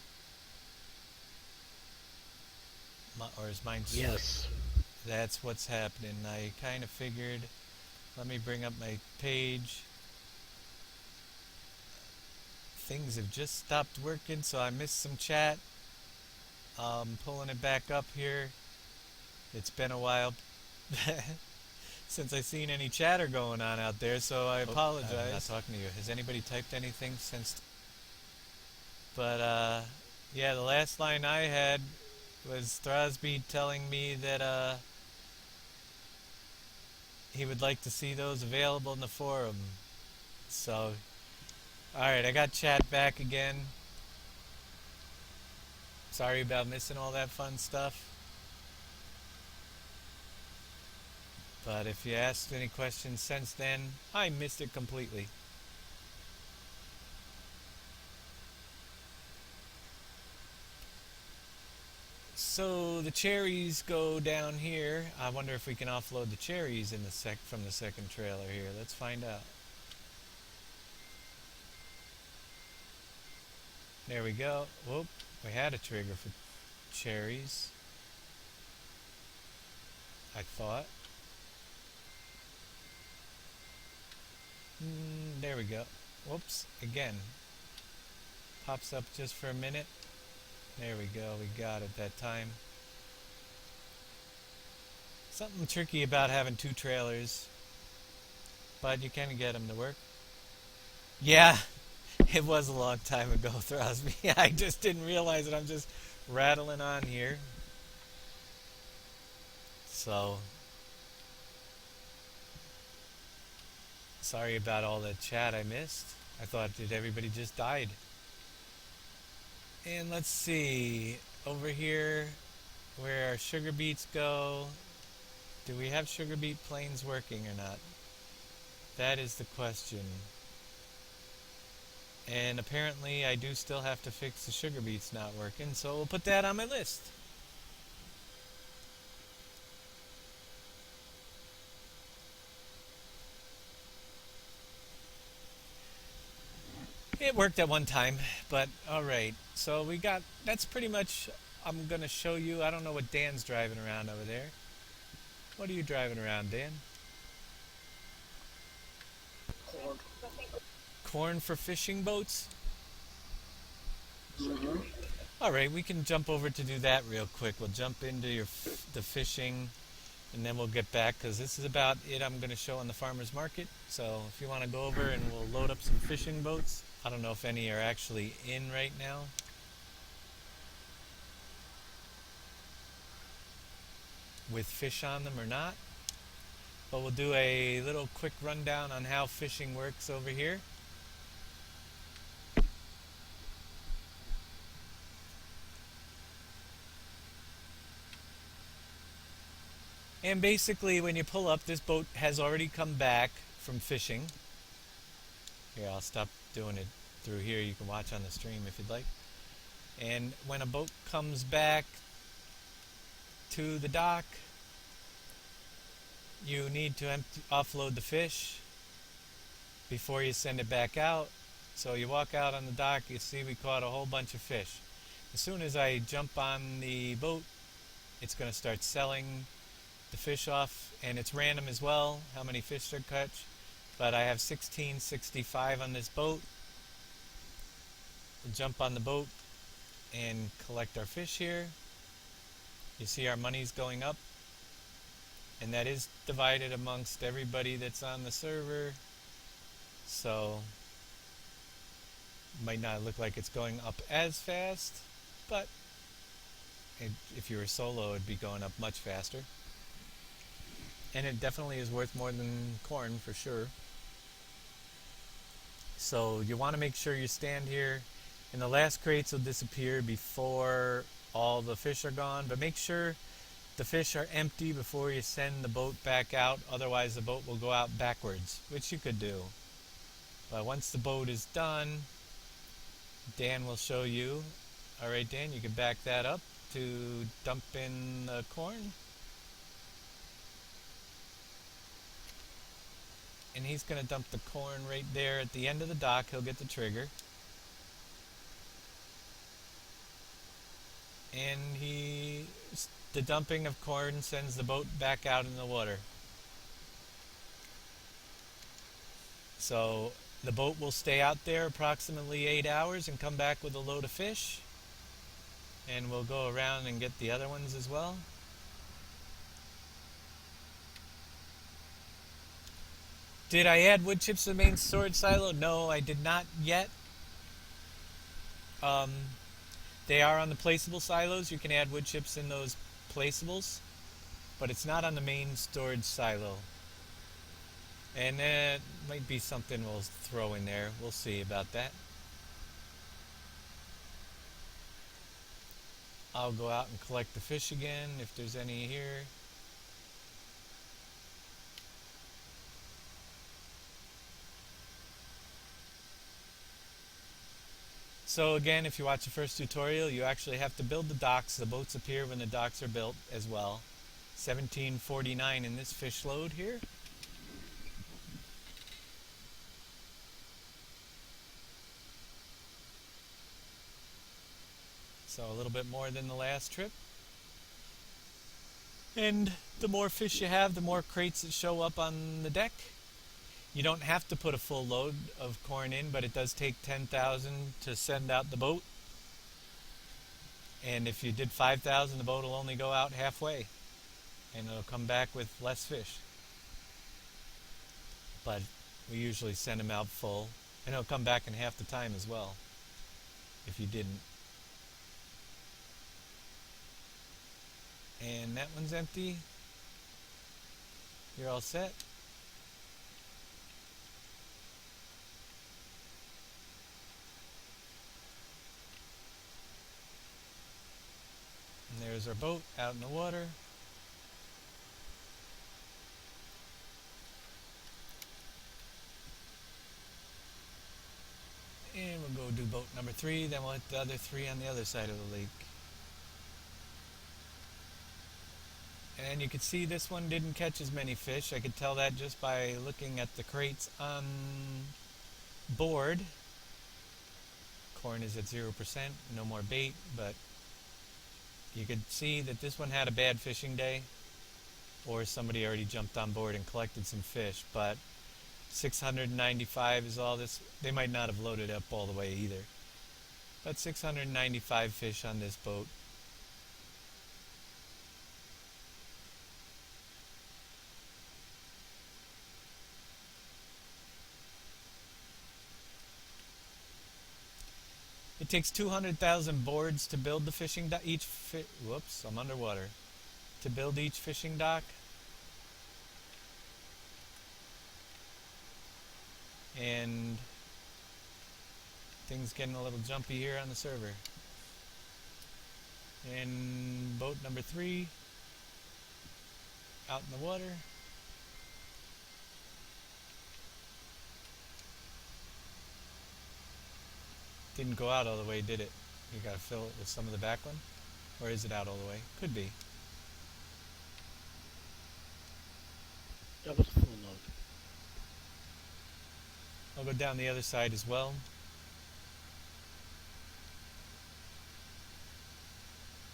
S1: Or is mine...
S2: Yes.
S1: That's what's happening. I kind of figured. Let me bring up my page. Things have just stopped working, so I missed some chat. Pulling it back up here. It's been a while since I've seen any chatter going on out there, so I apologize. I'm not talking to you. Has anybody typed anything since? But yeah, the last line I had was Throsby telling me that he would like to see those available in the forum. So, alright, I got chat back again. Sorry about missing all that fun stuff. But if you asked any questions since then, I missed it completely. So the cherries go down here. I wonder if we can offload the cherries in the from the second trailer here. Let's find out. There we go. Whoop, we had a trigger for cherries, I thought. There we go. Whoops, again. Pops up just for a minute. There we go, we got it that time. Something tricky about having two trailers, but you can get them to work. Yeah, it was a long time ago, Throsby. I just didn't realize it. I'm just rattling on here. So, sorry about all that chat I missed. I thought that everybody just died. And let's see, over here where our sugar beets go, do we have sugar beet planes working or not? That is the question. And apparently I do still have to fix the sugar beets not working, so we'll put that on my list. It worked at one time, but alright. So we got, that's pretty much, I'm going to show you. I don't know what Dan's driving around over there. What are you driving around, Dan?
S2: Corn.
S1: Corn for fishing boats?
S2: Mm-hmm.
S1: Alright, we can jump over to do that real quick. We'll jump into the fishing, and then we'll get back, because this is about it I'm going to show on the farmer's market. So if you want to go over and we'll load up some fishing boats. I don't know if any are actually in right now. With fish on them or not. But we'll do a little quick rundown on how fishing works over here. And basically when you pull up, this boat has already come back from fishing. Here, I'll stop doing it through here. You can watch on the stream if you'd like. And when a boat comes back to the dock, you need to offload the fish before you send it back out. So you walk out on the dock, you see we caught a whole bunch of fish. As soon as I jump on the boat, it's going to start selling the fish off, and it's random as well how many fish they catch. But I have 1665 on this boat. We'll jump on the boat and collect our fish here. You see our money's going up, and that is divided amongst everybody that's on the server. So might not look like it's going up as fast, but if you were solo it'd be going up much faster. And it definitely is worth more than corn for sure. So you want to make sure you stand here, and the last crates will disappear before all the fish are gone, but make sure the fish are empty before you send the boat back out, otherwise the boat will go out backwards, which you could do. But once the boat is done, Dan will show you. All right, Dan, you can back that up to dump in the corn. And he's going to dump the corn right there at the end of the dock. He'll get the trigger. And the dumping of corn sends the boat back out in the water. So the boat will stay out there approximately 8 hours and come back with a load of fish. And we'll go around and get the other ones as well. Did I add wood chips to the main storage silo? No, I did not yet. Um, they are on the placeable silos. You can add wood chips in those placeables, but it's not on the main storage silo. And that might be something we'll throw in there. We'll see about that. I'll go out and collect the fish again if there's any here. So again, if you watch the first tutorial, you actually have to build the docks. The boats appear when the docks are built as well. 1749 in this fish load here. So a little bit more than the last trip. And the more fish you have, the more crates that show up on the deck. You don't have to put a full load of corn in, but it does take 10,000 to send out the boat. And if you did 5,000, the boat will only go out halfway, and it'll come back with less fish. But we usually send them out full, and it'll come back in half the time as well, if you didn't. And that one's empty. You're all set. And there's our boat out in the water. And we'll go do boat number 3, then we'll hit the other 3 on the other side of the lake. And you can see this one didn't catch as many fish. I could tell that just by looking at the crates on board. Corn is at 0%, no more bait, but you could see that this one had a bad fishing day, or somebody already jumped on board and collected some fish, but 695 is all this. They might not have loaded up all the way either, but 695 fish on this boat. It takes 200,000 boards to build the fishing dock. Whoops, I'm underwater. To build each fishing dock. And things getting a little jumpy here on the server. And boat number 3 out in the water. Didn't go out all the way, did it? You gotta fill it with some of the back one? Or is it out all the way? Could be.
S2: That was a full load.
S1: I'll go down the other side as well.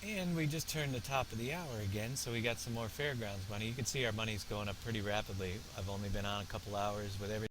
S1: And we just turned the top of the hour again, so we got some more fairgrounds money. You can see our money's going up pretty rapidly. I've only been on a couple hours with everything.